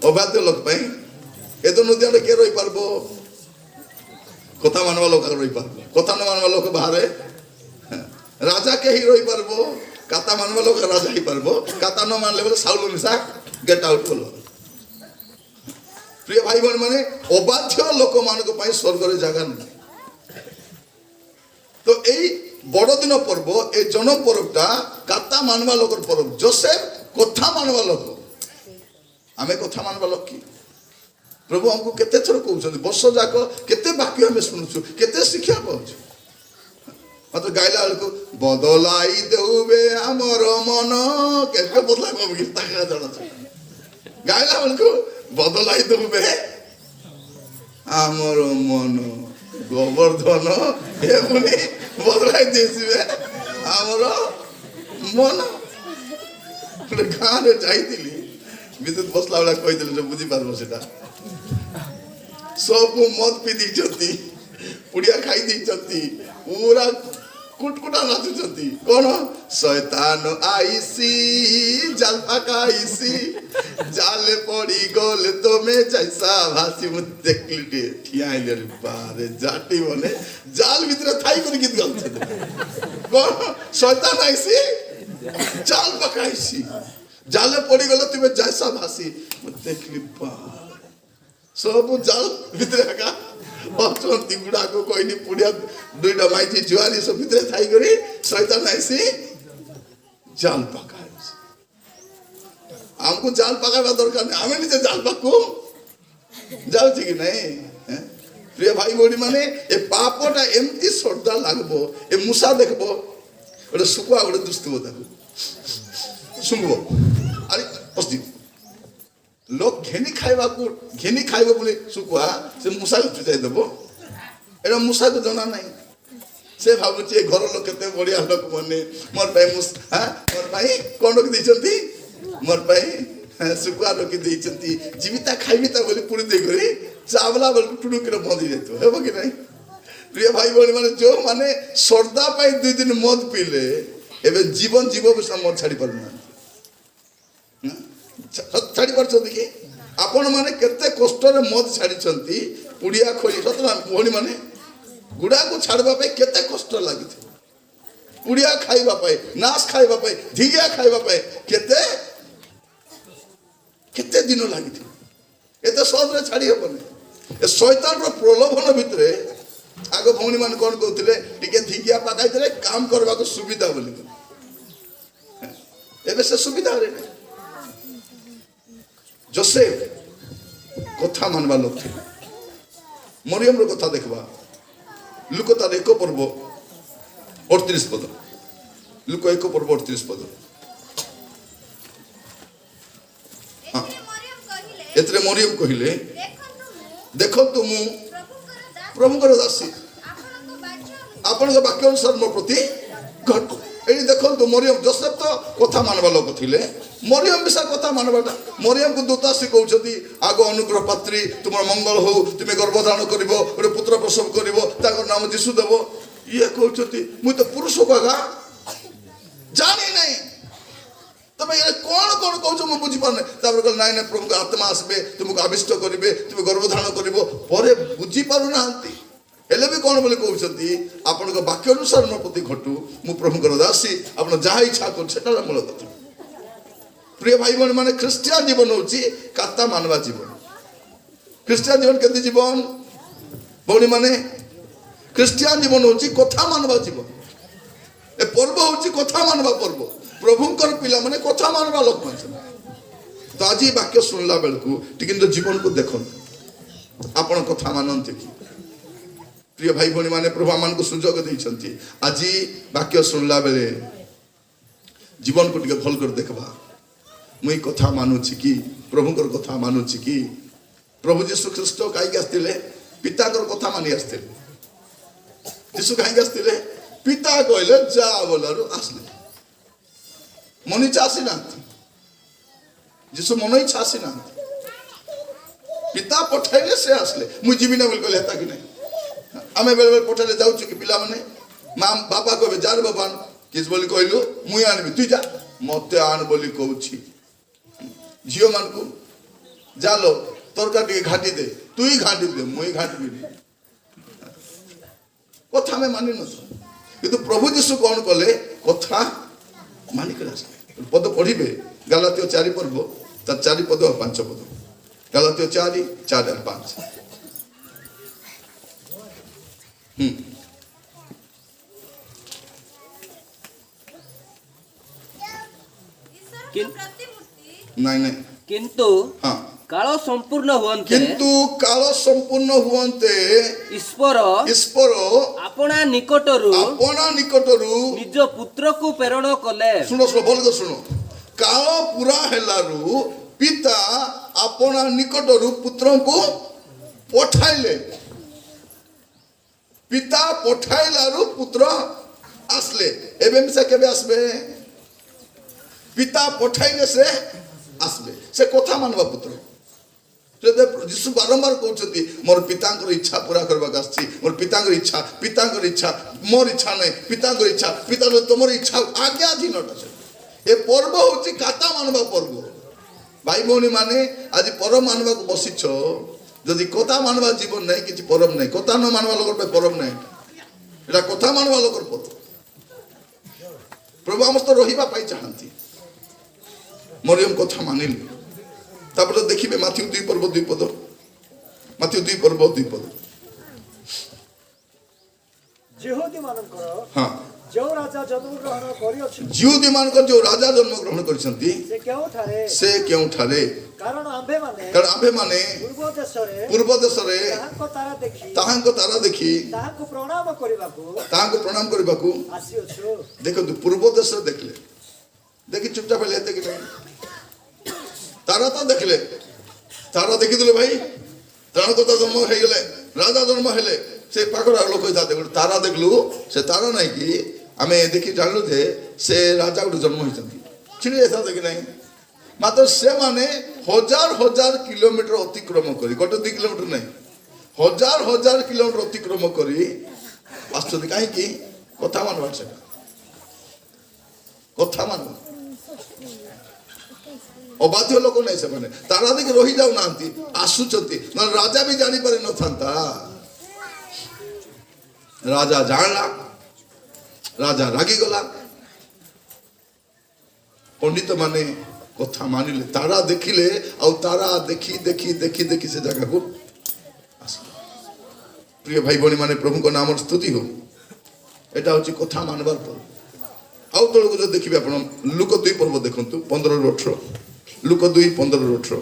ଅବାଧ୍ୟ ଲୋକ ପାଇଁ ଏ ଦୁନିଆରେ କିଏ ରହିପାରିବ କଥା ମାନବା ଲୋକ ରହିପାରିବ କଥା ନ ମାନବା ଲୋକ ବାହାରେ ରାଜା କେହି ରହିପାରିବ କାତା ମାନବା ଲୋକ ରାଜା ହେଇପାରିବ କାତା ନ ମାନିଲେ ବୋଲେ ସାଉଲ ମିଶା ଗେଟ୍ ଆଉଟ୍ କଲ ପ୍ରିୟ ଭାଇ ଭଉଣୀ ମାନେ ଅବାଧ୍ୟ ଲୋକମାନଙ୍କ ପାଇଁ ସ୍ୱର୍ଗରେ ଜାଗା ନାହିଁ তো এই বড়দিন পর্ব এই জন পর্বটা কাতা মানবা লোকর পর্ব জোসেফ কথা মানবা লোক আমি কথা মানবা লোক কি প্রভু আমাকে কেতে থর কହୁଛନ୍ତି ବର୍ଷ ଯାକ କେତେ ବାକ୍ୟ ଆମେ ଶୁଣୁଛୁ କେତେ ଶିକ୍ଷା ପାଉଛୁ ମାତ୍ର ଗାଇଲା ବେଳକୁ ବଦଲାଇ ଦେଉବେ ଆମର ମନ କେବେ ବଦଲା କବ ଗୀତ ଜଣାଛୁ ଗାଇଲା ବେଳକୁ ବଦଲାଇ ଦେଉବେ ଆମର ମନ ଗୋବର୍ଦ୍ଧନ ଏ ପୁଣି ବଦଳାଇ ଦେଇଥିବେ ଆମର ମନ। ଗୋଟେ ଗାଁରେ ଯାଇଥିଲି, ବିଦ୍ୟୁତ ବସିଲା ବେଳେ କହିଥିଲି ଯେ ବୁଝିପାରିବ ସେଟା। ସବୁ ମଦ ପିଇ ଦେଇଛନ୍ତି, ପୁଡ଼ିଆ ଖାଇ ଦେଇଛନ୍ତି, ପୁରା କୁଟକୁଟା ନାଚୁଛନ୍ତି। କଣ ଶୈତାନ ଆଇସି ଜାଲ ପାକାଇସି, ଜାଲେ ପଡି ଗଲେ ତମେ ଯାଇସା ଭାସି। ମୁଁ ଦେଖିଲି ଟିକେ ଠିଆ ହେଇଲି, ବାରେ ଜାଟି ମାନେ ଜାଲ ଭିତରେ ଥାଇ କରି ଗୀତ ଗାଉଛନ୍ତି। କଣ ଶୈତାନ ଆଇସି ଜାଲ ପାକାଇସି, ଜାଲେ ପଡିଗଲେ ତୁମେ ଯାଇସା ଭାସି। ମୁଁ ଦେଖିଲି ବା ସବୁ ଜାଲ ଭିତରେ ଏକା ଅଛନ୍ତି। ଗୁଡାକୁ କହିନି ପୁଡ଼ିଆ ଦୁଇଟା ମାଇଛି ଜୁଆରୀ ସବୁ ଭିତରେ ଥାଇକରି ଶୈତାନ ଆଇସି ଜାଲ ପକାଇଛି। ଆମକୁ ଜାଲ ପକାଇବା ଦରକାର ନାହିଁ, ଆମେ ନିଜେ ଜାଲ ପାଖକୁ ଯାଉଛି କି ନାଇଁ? ପ୍ରିୟ ଭାଇ ଭଉଣୀ ମାନେ, ଏ ପାପଟା ଏମିତି ଶ୍ରଦ୍ଧା ଲାଗିବ। ଏ ମୂଷା ଦେଖିବ, ଗୋଟେ ଶୁଖୁଆ ଗୋଟେ ଦୁସୁଥିବ, ତାକୁ ଶୁଙ୍ଘିବ, ଆରେ ପଶିଯିବ। ଲୋକ ଘେନି ଖାଇବ ବୋଲି ଶୁଖୁଆ ସେ ମୂଷାକୁ ଚୁଚାଇ ଦେବ। ଏଇଟା ମୂଷାକୁ ଜଣା ନାହିଁ। ସେ ଭାବୁଛି ଏ ଘର ଲୋକ କେତେ ବଢିଆ ଲୋକମାନେ ମୋର ପାଇଁ ମୋର ପାଇଁ କଣ ରଖି ଦେଇଛନ୍ତି, ମୋର ପାଇଁ ଶୁଖୁଆ ରଖି ଦେଇଛନ୍ତି, ଜୀବିତା ଖାଇବି ତା ବୋଲି ପୁଣି ଦେଇକରି ଚାବଲା ବେଳକୁ ଟୁଡୁକିରେ ବନ୍ଦ ହେଇଯାଇଥିବ। ହେବ କି ନାହିଁ? ପ୍ରିୟ ଭାଇ ଭଉଣୀ ମାନେ, ଯୋଉମାନେ ଶ୍ରଦ୍ଧା ପାଇଁ 2 ଦିନ ମଦ ପିଇଲେ ଏବେ ଜୀବନ ଜୀବ ବିଷୟ ମଦ ଛାଡି ପାରୁନାହାନ୍ତି। ଛାଡ଼ି ପାରୁଛନ୍ତି କି? ଆପଣ ମାନେ କେତେ କଷ୍ଟରେ ମଦ ଛାଡ଼ିଛନ୍ତି, ପୁଡ଼ିଆ ଖୋଇ ସତ ଭଉଣୀ ମାନେ, ଗୁଡାକୁ ଛାଡ଼ିବା ପାଇଁ କେତେ କଷ୍ଟ ଲାଗିଥିବ। ପୁଡ଼ିଆ ଖାଇବା ପାଇଁ, ନାଶ ଖାଇବା ପାଇଁ, ଧିଗିଆ ଖାଇବା ପାଇଁ କେତେ କେତେ ଦିନ ଲାଗିଥିବ। ଏତେ ସହଜରେ ଛାଡ଼ି ହେବନି। ଏ ଶୈତାନର ପ୍ରଲୋଭନ ଭିତରେ ଆଗ ଭଉଣୀ ମାନେ କଣ କହୁଥିଲେ, ଟିକେ ଧିଗିଆ ପାକାଇଥିଲେ କାମ କରିବାକୁ ସୁବିଧା ବୋଲି। ଏବେ ସେ ସୁବିଧାରେ ନାହିଁ। ଯୋସେଫ କଥା ମାନବା ଲୋକ ଥିଲେ। ମରିୟମର କଥା ଦେଖିବା, ଲୁକ ତାର 1 ପର୍ବ 38 ପଦ। ଲୁକ 1 ପର୍ବ 38 ପଦ। ଏଥିରେ ମରିୟମ କହିଲେ, ଦେଖନ୍ତୁ ମୁଁ ପ୍ରଭୁଙ୍କର ଦାସୀ, ଆପଣଙ୍କ ବାକ୍ୟ ଅନୁସାର ମୋ ପ୍ରତି ଘଟୁ। ଏଠି ଦେଖନ୍ତୁ ମରିୟମ, ଯୋସେଫ ତ କଥା ମାନବା ଲୋକ ଥିଲେ, ମରିୟମ ବିଷୟ କଥା ମାନବାଟା। ମରିୟମକୁ ଦୂତ ଆସି କହୁଛନ୍ତି, ଆଗ ଅନୁଗ୍ରହ ପାତ୍ରୀ, ତୁମର ମଙ୍ଗଳ ହଉ, ତୁମେ ଗର୍ଭଧାରଣ କରିବ, ଗୋଟେ ପୁତ୍ର ପ୍ରସବ କରିବ, ତାଙ୍କର ନାମ ଯୀଶୁ ଦେବ। ଇଏ କହୁଛନ୍ତି, ମୁଁ ତ ପୁରୁଷକୁ ଆଗା ଜାଣି ନାହିଁ, ତମେ କଣ କଣ କହୁଛ ମୁଁ ବୁଝିପାରୁନି। ତାପରେ କହିଲେ, ନାଇଁ ନାଇଁ, ପ୍ରଭୁଙ୍କ ଆତ୍ମା ଆସିବେ, ତୁମକୁ ଆବିଷ୍ଟ କରିବେ, ତୁମେ ଗର୍ଭଧାରଣ କରିବ। ପରେ ବୁଝିପାରୁନାହାନ୍ତି, ହେଲେ ବି କଣ ବୋଲି କହୁଛନ୍ତି, ଆପଣଙ୍କ ବାକ୍ୟ ଅନୁସାର ମୋ ପ୍ରତି ଘଟୁ, ମୁଁ ପ୍ରଭୁଙ୍କର ଦାସୀ, ଆପଣ ଯାହା ଇଚ୍ଛା କରୁଛନ୍ତି। ସେଟା ହେଲା ମୂଳ କଥା। ପ୍ରିୟ ଭାଇ ଭଉଣୀ ମାନେ, ଖ୍ରୀଷ୍ଟିଆନ ଜୀବନ ହଉଛି କାତା ମାନବା ଜୀବନ। ଖ୍ରୀଷ୍ଟିଆନ ଜୀବନ କେମିତି ଜୀବନ ଭଉଣୀ ମାନେ? ଖ୍ରୀଷ୍ଟିଆନ ଜୀବନ ହଉଛି କଥା ମାନବା ଜୀବନ। ଏ ପର୍ବ ହଉଛି କଥା ମାନବା ପର୍ବ। ପ୍ରଭୁଙ୍କର ପିଲାମାନେ କଥା ମାନବା ଲୋକ ମାନେ। ତ ଆଜି ବାକ୍ୟ ଶୁଣିଲା ବେଳକୁ ଟିକେ ନିଜ ଜୀବନକୁ ଦେଖନ୍ତୁ, ଆପଣ କଥା ମାନନ୍ତି କି? ପ୍ରିୟ ଭାଇ ଭଉଣୀ ମାନେ, ପ୍ରଭୁ ଆମମାନଙ୍କୁ ସୁଯୋଗ ଦେଇଛନ୍ତି। ଆଜି ବାକ୍ୟ ଶୁଣିଲା ବେଳେ ଜୀବନକୁ ଟିକେ ଭଲ କରି ଦେଖବା। ମୁଇଁ କଥା ମାନୁଛି କି? ପ୍ରଭୁଙ୍କର କଥା ମାନୁଛି କି? ପ୍ରଭୁ ଯୀଶୁ ଖ୍ରୀଷ୍ଟ କାହିଁକି ଆସିଥିଲେ? ପିତାଙ୍କର କଥା ମାନି ଆସିଥିଲେ। ଯୀଶୁ କାହିଁକି ଆସିଥିଲେ? ପିତା କହିଲେ ଯା ବୋଲାରୁ ଆସିଲେ। ମନ ଇଚ୍ଛା ଆସିନାହାନ୍ତି। ଯୀଶୁ ମନ ଇଚ୍ଛା ଆସିନାହାନ୍ତି, ପିତା ପଠାଇଲେ ସେ ଆସିଲେ। ମୁଁ ଯିବି ନା ବୋଲି କହିଲେ ହେତା କି ନାହିଁ? ଆମେ ବେଳେ ବେଳେ ପଠାଇଲେ ଯାଉଛୁ କି? ପିଲାମାନେ ମା ବାପା କହିବେ, ଯାର ବାପା କିଛି ବୋଲି କହିଲୁ, ମୁଇଁ ଆଣିବି, ତୁଇ ଯା। ମତେ ଆଣ ବୋଲି କହୁଛି। ଝିଅ ମାନଙ୍କୁ, ଜାଲୋ ତରକାରୀ ଟିକେ ଘାଟି ଦେ, ତୁଇ ଘାଟି ଦେ, ମୁଇଁ ଘାଟିବିନି। କଥା ଆମେ ମାନି ନଥିଲୁ, କିନ୍ତୁ ପ୍ରଭୁ ଯୀଶୁ କଣ କଲେ? କଥା ମାନିକରି ଆସିଲେ। ପଦ ପଢିବେ, ଗାଲାତୀୟ 4 ପର୍ବ ତାର 4 ପଦ ଆଉ 5 ପଦ। ଗାଲାତୀୟ 4, 4 ଆଉ 5। ନାଇଁ ନାଇଁ, କିନ୍ତୁ ହଁ, କାଳ ସମ୍ପୂର୍ଣ୍ଣ ହୁଅନ୍ତେ, କିନ୍ତୁ କାଳ ସମ୍ପୂର୍ଣ୍ଣ ହୁଅନ୍ତେ ଈଶ୍ୱର ଆପଣା ନିକଟରୁ ନିଜ ପୁତ୍ରକୁ ପ୍ରେରଣ କଲେ। ଶୁଣ ଭଲ କରି ଶୁଣ। କାଳ ପୁରା ହେଲାରୁ ପିତା ଆପଣା ନିକଟରୁ ପୁତ୍ରଙ୍କୁ ପଠାଇଲେ ପିତା ପଠାଇଲାରୁ ପୁତ୍ର ଆସିଲେ ଏବେ ସେ କେବେ ଆସିବେ ପିତା ପଠାଇଲେ ସେ ଆସିବେ ସେ କଥା ମାନବା ପୁତ୍ର ଯୀଶୁ ବାରମ୍ବାର କହୁଛନ୍ତି ମୋର ପିତାଙ୍କର ଇଚ୍ଛା ପୁରା କରିବାକୁ ଆସିଛି ମୋର ପିତାଙ୍କର ଇଚ୍ଛା ମୋର ଇଚ୍ଛା ନାହିଁ ପିତାଙ୍କର ଇଚ୍ଛା ପିତା ତମର ଇଚ୍ଛା ଆଜ୍ଞା ଦିନଟା ସେ ଏ ପର୍ବ ହଉଛି କାତା ମାନବା ପର୍ବ ଭାଇ ଭଉଣୀ ମାନେ ଆଜି ପରବ ମାନବାକୁ ବସିଛ ଯଦି କଥା ମାନବା ଜୀବନ ନାହିଁ କିଛି ପରବ ନାହିଁ କଥା ନ ମାନବା ଲୋକର ପାଇଁ ପରବ ନାହିଁ এটা কথা ମାନବା ଲୋକର ପର୍ବ ପ୍ରଭୁ ଆମ ସହିତ ରହିବା ପାଇଁ ଚାହାନ୍ତି ମରିୟମ କଥା ମାନିଲେ ତାପରେ ଦେଖିବେ ମାଥ୍ୟୁ 2 ପର୍ବ 2 ପଦ ମାଥ୍ୟୁ 2 ପର୍ବ 2 ପଦ ଯିହୁଦୀ ମାନଙ୍କର ହଁ ଯେଉଁ ରାଜା ଜନ୍ମଗ୍ରହଣ କରିଅଛନ୍ତି ଜିହୁଦୀ ମାନଙ୍କର ଯେଉଁ ରାଜା ଜନ୍ମ ଗ୍ରହଣ କରିଛନ୍ତି ସେ କେଉଁଠାରେ କାରଣ ଆମ୍ଭେମାନେ ପୂର୍ବ ଦେଶରେ ତାହାଙ୍କ ତାରା ଦେଖି ତାହାଙ୍କୁ ପ୍ରଣାମ କରିବାକୁ ଆସିଅଛୁ ଦେଖନ୍ତୁ ପୂର୍ବ ଦେଶରେ ଦେଖିଲେ ଦେଖି ଚୁପଚାପ ହେଲେ ଏତେ କି ନାହିଁ ତାରା ତ ଦେଖିଲେ ତାରା ଦେଖିଥିଲେ ଭାଇ ତ୍ରାଣକର୍ତ୍ତା ଜନ୍ମ ହେଇଗଲେ ରାଜା ଜନ୍ମ ହେଲେ ସେ ପାଖରେ ଲୋକ ତାରା ଦେଖିଲୁ ସେ ତାରା ନାହିଁ କି ଆମେ ଦେଖି ଜାଣିଲୁ ଯେ ସେ ରାଜା ଗୋଟେ ଜନ୍ମ ହେଇଛନ୍ତି ଛିଡ଼ି ଯାଇଥା ଦେଖି ନାହିଁ ମାତ୍ର ସେମାନେ ହଜାର କିଲୋମିଟର ଅତିକ୍ରମ କରି ଗୋଟେ 2 କିଲୋମିଟର ନାହିଁ ହଜାର କିଲୋମିଟର ଅତିକ୍ରମ କରି ଆସୁଛନ୍ତି କାହିଁକି କଥା ମାନବା ସେଟା କଥା ମାନବା ଅବାଧ୍ୟ ଲୋକ ନାହିଁ ସେମାନେ ତାରା ଦେଖି ରହି ଯାଉନାହାନ୍ତି ଆସୁଛନ୍ତି ନହେଲେ ରାଜା ବି ଜାଣିପାରି ନଥାନ୍ତା ରାଜା ଜାଣିଲା ରାଜା ରାଗିଗଲା ପଣ୍ଡିତ ମାନେ କଥା ମାନିଲେ ତାରା ଦେଖିଲେ ଆଉ ତାରା ଦେଖି ସେ ଜାଗାକୁ ଆସିଲେ ପ୍ରିୟ ଭାଇ ଭଉଣୀ ମାନେ ପ୍ରଭୁଙ୍କ ନାମର ସ୍ତୁତି ହଉ ଏଟା ହଉଛି କଥା ମାନବାର ପର୍ବ ଆଉ ତଳକୁ ଯଦି ଦେଖିବେ ଆପଣ ଲୁକ 2 ପର୍ବ ଦେଖନ୍ତୁ 15-18 ଲୁକ 2 15-18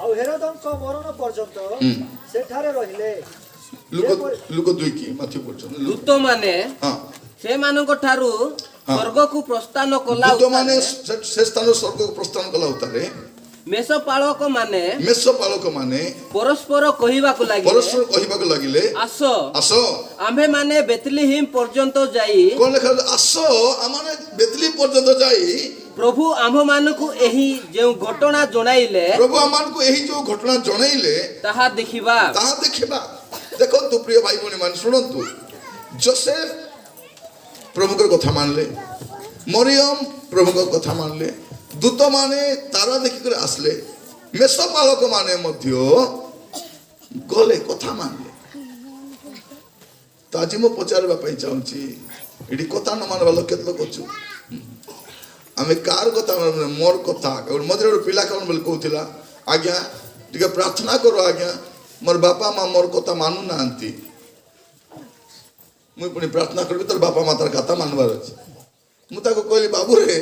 ଆଉ ହେରୋଦଙ୍କ ମରଣ ପର୍ଯ୍ୟନ୍ତ ସେଠାରେ ରହିଲେ ଲୁକ 2 କି ମାଥ୍ୟୁ ପର୍ଯ୍ୟନ୍ତ ଦୂତମାନେ ହଁ ସେମାନଙ୍କ ଠାରୁ ସ୍ୱର୍ଗକୁ ପ୍ରସ୍ଥାନ କଲା ଦୂତମାନେ ସେ ସ୍ଥାନ ସ୍ୱର୍ଗକୁ ପ୍ରସ୍ଥାନ କଲା ଉତ୍ତାରେ ମେଷପାଳକ ମାନେ ପରସ୍ପର କହିବାକୁ ଲାଗିଲେ ଆସ ଆମ୍ଭେମାନେ ବେଥଲିହେମ ପର୍ଯ୍ୟନ୍ତ ଯାଇ କଣ ଲେଖା ଆସ ଆମମାନେ ବେଥଲିହେମ ପର୍ଯ୍ୟନ୍ତ ଯାଇ ପ୍ରଭୁ ଆମ୍ଭମାନଙ୍କୁ ଏହି ଯେଉଁ ଘଟଣା ଜଣାଇଲେ ତାହା ଦେଖିବା ଦେଖନ୍ତୁ ପ୍ରିୟ ଭାଇ ଭଉଣୀ ମାନେ ଶୁଣନ୍ତୁ ଯୋସେଫ ପ୍ରଭୁଙ୍କର କଥା ମାନିଲେ ମରିୟମ ପ୍ରଭୁଙ୍କ କଥା ମାନିଲେ ଦୂତ ମାନେ ତାରା ଦେଖିକରି ଆସିଲେ ମେଷପାଳକ ମାନେ ମଧ୍ୟ ଗଲେ କଥା ମାନିଲେ ତ ଆଜି ମୁଁ ପଚାରିବା ପାଇଁ ଚାହୁଁଛି ଏଠି କଥା ନ ମାନବା ଲୋକ କେତେ ଲୋକ ଅଛୁ ଆମେ କାର କଥା ମୋର କଥା ମଝିରେ ଗୋଟେ ପିଲା କଣ ବୋଲି କହୁଥିଲା ଆଜ୍ଞା ଟିକେ ପ୍ରାର୍ଥନା କର ଆଜ୍ଞା ମୋର ବାପା ମା ମୋର କଥା ମାନୁନାହାନ୍ତି ମୁଁ ପୁଣି ପ୍ରାର୍ଥନା କରିବି ତୋର ବାପା ମା ତାର କଥା ମାନବାର ଅଛି ମୁଁ ତାକୁ କହିଲି ବାବୁରେ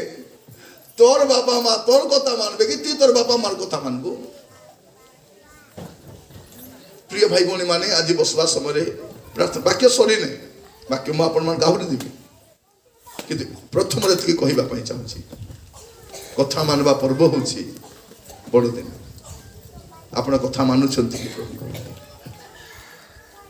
ତୋର ବାପା ମା ତୋର କଥା ମାନବେ କି তুই তোর বাপা মার কথা মানবু প্রিয় ভাই ভଉଣୀ ମାନେ ଆଜି ବସିବା ସମୟରେ ପ୍ରାର୍ଥନା ବାକ୍ୟ ସରିନି ବାକ୍ୟ ମୁଁ ଆପଣମାନଙ୍କୁ ଆହୁରି ଦେବି କିନ୍ତୁ ପ୍ରଥମରେ ଏତିକି କହିବା ପାଇଁ ଚାହୁଁଛି କଥା ମାନବା ପର୍ବ ହେଉଛି ବଡ଼ଦିନ ଆପଣ କଥା ମାନୁଛନ୍ତି କି ପ୍ରଭୁଙ୍କ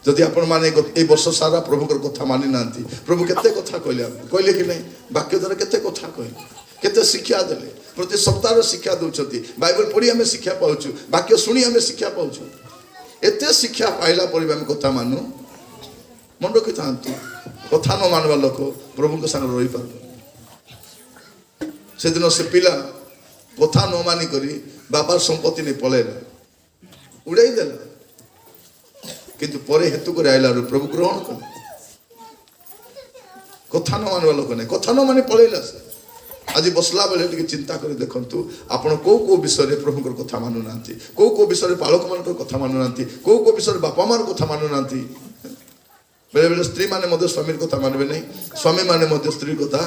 ଯଦି ଆପଣମାନେ এই ବର୍ଷ ସାରା ପ୍ରଭୁଙ୍କର କଥା ମାନି ନାହାନ୍ତି ପ୍ରଭୁ କେତେ କଥା କହିଲେ କି ନାହିଁ ବାକ୍ୟ ଦ୍ୱାରା କେତେ କଥା କହିଲେ କେତେ ଶିକ୍ଷା ଦେଲେ ପ୍ରତି ସପ୍ତାହରେ ଶିକ୍ଷା ଦେଉଛନ୍ତି ବାଇବେଲ ପଢ଼ି ଆମେ ଶିକ୍ଷା ପାଉଛୁ ବାକ୍ୟ ଶୁଣି ଆମେ ଶିକ୍ଷା ପାଉଛୁ ଏତେ ଶିକ୍ଷା ପାଇଲା ପରେ ଆମେ କଥା ମାନୁ ମନେ ରଖିଥାନ୍ତୁ କଥା ନ ମାନବା ଲୋକ ପ୍ରଭୁଙ୍କ ସାଙ୍ଗରେ ରହିପାରିବ ସେଦିନ ସେ ପିଲା କଥା ନ ମାନି କରି ବାପାର ସମ୍ପତ୍ତି ନେଇ ପଳେଇଲା ଉଡ଼େଇ ଦେଲା କିନ୍ତୁ ପରେ ହେତୁ କରି ଆଇଲାରୁ ପ୍ରଭୁ ଗ୍ରହଣ କଲେ କଥା ନ ମାନବା ଲୋକ ନାହିଁ କଥା ନ ମାନି ପଳେଇଲା ସେ ଆଜି ବସିଲା ବେଳେ ଟିକେ ଚିନ୍ତା କରି ଦେଖନ୍ତୁ ଆପଣ କୋଉ ବିଷୟରେ ପ୍ରଭୁଙ୍କର କଥା ମାନୁନାହାନ୍ତି କୋଉ ବିଷୟରେ ପାଳକମାନଙ୍କର କଥା ମାନୁନାହାନ୍ତି କୋଉ ବିଷୟରେ ବାପା ମାର କଥା ମାନୁନାହାନ୍ତି ବେଳେବେଳେ ସ୍ତ୍ରୀ ମାନେ ମଧ୍ୟ ସ୍ୱାମୀର କଥା ମାନିବେ ନାହିଁ ସ୍ୱାମୀ ମାନେ ମଧ୍ୟ ସ୍ତ୍ରୀ କଥା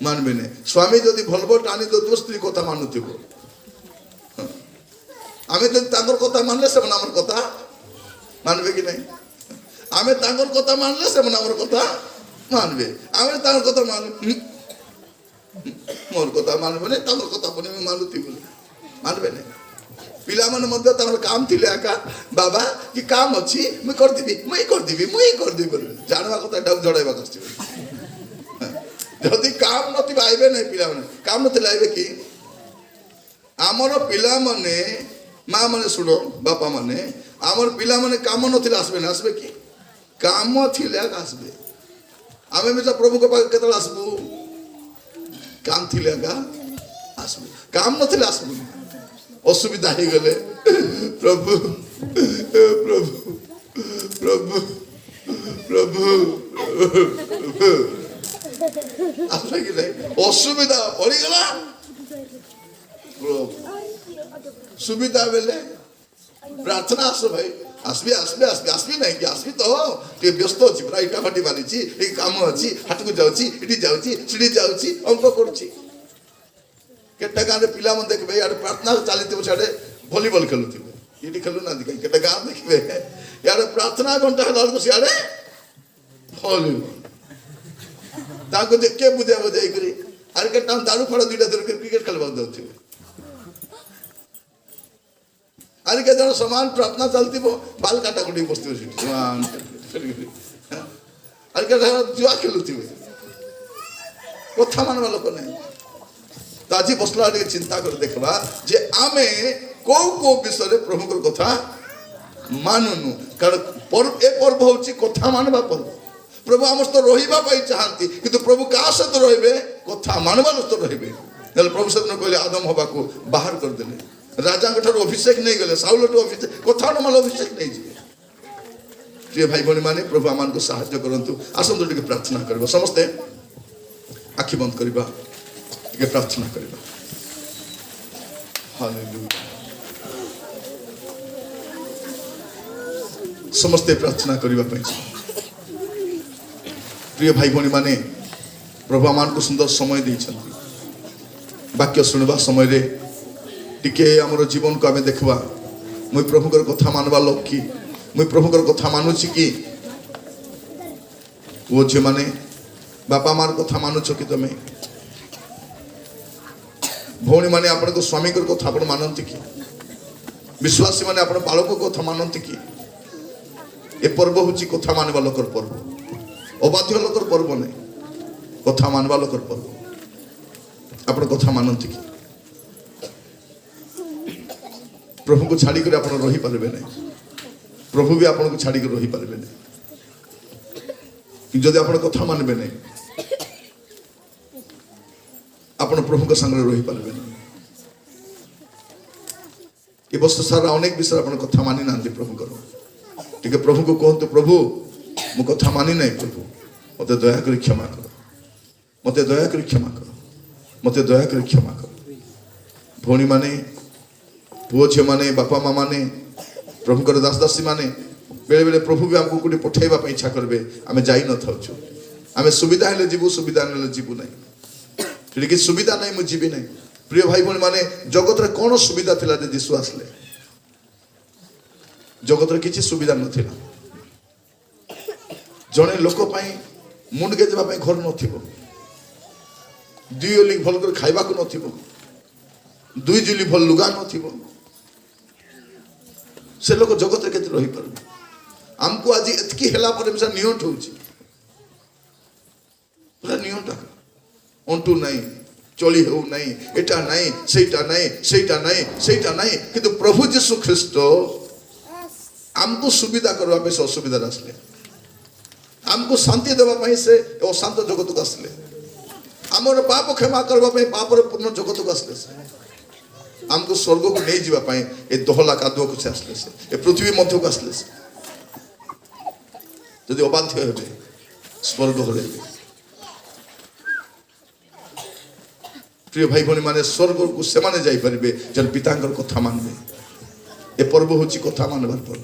ମାନିବେ ନାହିଁ ସ୍ୱାମୀ ଯଦି ଭଲ ଟାଣି ଦେଉଥିବ ସ୍ତ୍ରୀ କଥା ମାନୁଥିବ ଆମେ ଯଦି ତାଙ୍କର କଥା ମାନିଲେ ସେମାନେ ଆମର କଥା ମାନିବେ କି ନାହିଁ ଆମେ ତାଙ୍କର କଥା ମାନିଲେ ସେମାନେ ଆମର କଥା ମାନିବେ ଆମେ ତାଙ୍କର କଥା ମୋର କଥା ମାନବେ ନାହିଁ ତାଙ୍କର କଥା ପୁଣି ମାନୁଥିବୁ मानबे नहीं पिला मन मध्य तमर काम थिले आका बाबा कि काम अछि मैं कर देबी जानवा कथा डाउ जड़ाइबा करछि जदि काम नथि आइबे नहीं पिला मन काम नथि आइबे कि आमर पिला माने माँ माने सुनो बापा माने आमर पिला माने काम नथिले आसबे कि काम थिले आसबे आमे में प्रभु को पाक केतल आसबु काम थिले आसबु काम नथिले आसबु असुविधा हो गले प्रभु प्रभु प्रभु प्रभु आसबे कि नहीं असुविधा पड़ी गला सुविधा बेले प्रार्थना आस भाई आसबी नहीं कि आसबी तो टे व्यस्त अछि पूरा इटा फाटी मारिछि ए काम अछि हाट को जाउछि इटी जाउछि सिडी जाउछि अंक करछि केटा गाँव पिला मन देखबे यार प्रार्थना चलते साडे भलीबॉल खेलुथिबे इटी खेलु ना दिखाई केटा गाँव देखबे यार प्रार्थना घंटा हला को सियाडे भलीबॉल ताको देख के बुझाई करी अरे केटा दारू फड़ा दुइटा धर के क्रिकेट खेलबा दउथिबे अरे के जन समान प्रार्थना चलती बाल काटा कुटी बसती अरे के जुआ खेलुथी कथा मानवा लोक नहीं तो आज बसला चिंता कर देखबा जे आमे को विषय प्रभु कथा मानुनु कारण ए पर्व होची कथा मानवा पर्व प्रभु आम तो रहिबा पाई चाहती किंतु प्रभु का सहित रहिबे कथा मानवा तो रहिबे प्रभु सहित कहले आदम हवा को बाहर कर देले राजा अभिषेक नहीं गले साउल अभिषेक कथा माल अभिषेक नहीं जी प्रिय भाई भौणी माने प्रभु आमान को साहाय्य करंतु आसंतु टिके प्रार्थना करबा समस्ते आखि बंद करबा टिके प्रार्थना करबा हालेलुया समस्ते प्रार्थना करबा पई प्रिय भाई भौणी माने प्रभु आमान को सुंदर समय दैछन्ति वाक्य सुनबा समय रे टिके आमर जीवन को आम देखा मुई प्रभुकर कथा मानवा लोक कि मुई प्रभुकर कथा मानुची कि वो झी माने बापा मार कथा मानुछ कि तमें भौणी माने आपण को स्वामी कर कथा आपण मानती कि विश्वासी माने आपण बालक कथा मानती कि ए पर्व होची कथा मानवा लोकर पर्व अबाध्य लोकर पर्व नहीं कथा मानवा लोकर पर्व आपण कथा मानती कि प्रभु को छाड़ी कर आपण रही पारबे नहीं प्रभु भी आपण को छाड़ी कर रही पारबे नहीं जदि आपण कथा मानबे नहीं आपण प्रभु को संग रही पारबे नहीं ये वर्ष सारा अनेक विषय आपण कथा मानि नांती प्रभु करो ठीक है प्रभु को कहतु प्रभु मु कथा मानि नहीं प्रभु मते दया कर क्षमा करो मते दया कर क्षमा करो मते दया कर क्षमा करो भौणी माने पुओ झी माने बापा माँ माने प्रभुकर दास दासी माने बेले बेले प्रभु भी आमको कोटी पठाइबा पई इच्छा करबे आमे जाई न थाउछु आमे सुविधा हेले जीवु सुविधा नेले जीवु नहीं ठीक कि सुविधा नहीं मु जीवी नहीं प्रिय भाई भौणी माने जगत रे कोन सुविधा थिला जे यीशु आसले जगत रे किछि सुविधा नथिला जणे लोक पई मुंड के जबा पई घर नथिबो दुई ओली भल कर खाइबा को नथिबो दुई जुली भल लुगा नथिबो से लोग जगत के रही पार आमको आज एतकी हेला पर नियंट होची पूरा नियंट अंटू नहीं चली हो नहीं एटा नहीं सेटा नहीं सेटा नहीं सेटा नहीं किंतु प्रभु यीशु ख्रीष्ट आमको सुविधा करबा पे से असुविधा आसले आमको शांति देबा पे से अशांत जगत को आसले आमर पाप क्षमा करबा पे पाप रे पूर्ण जगत को आसले से आमको स्वर्ग को नहीं जीवा पाए ए दोहला कादुआ को आसले से ए पृथ्वी मध्य को आसले से यदि अबाध्य हेबे स्वर्ग हरे प्रिय भाई भौणी माने स्वर्ग को से माने जाई परिबे जन पितांकर कथा मानबे ए पर्व होची कथा मानबार पर्व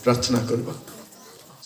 प्रार्थना करबा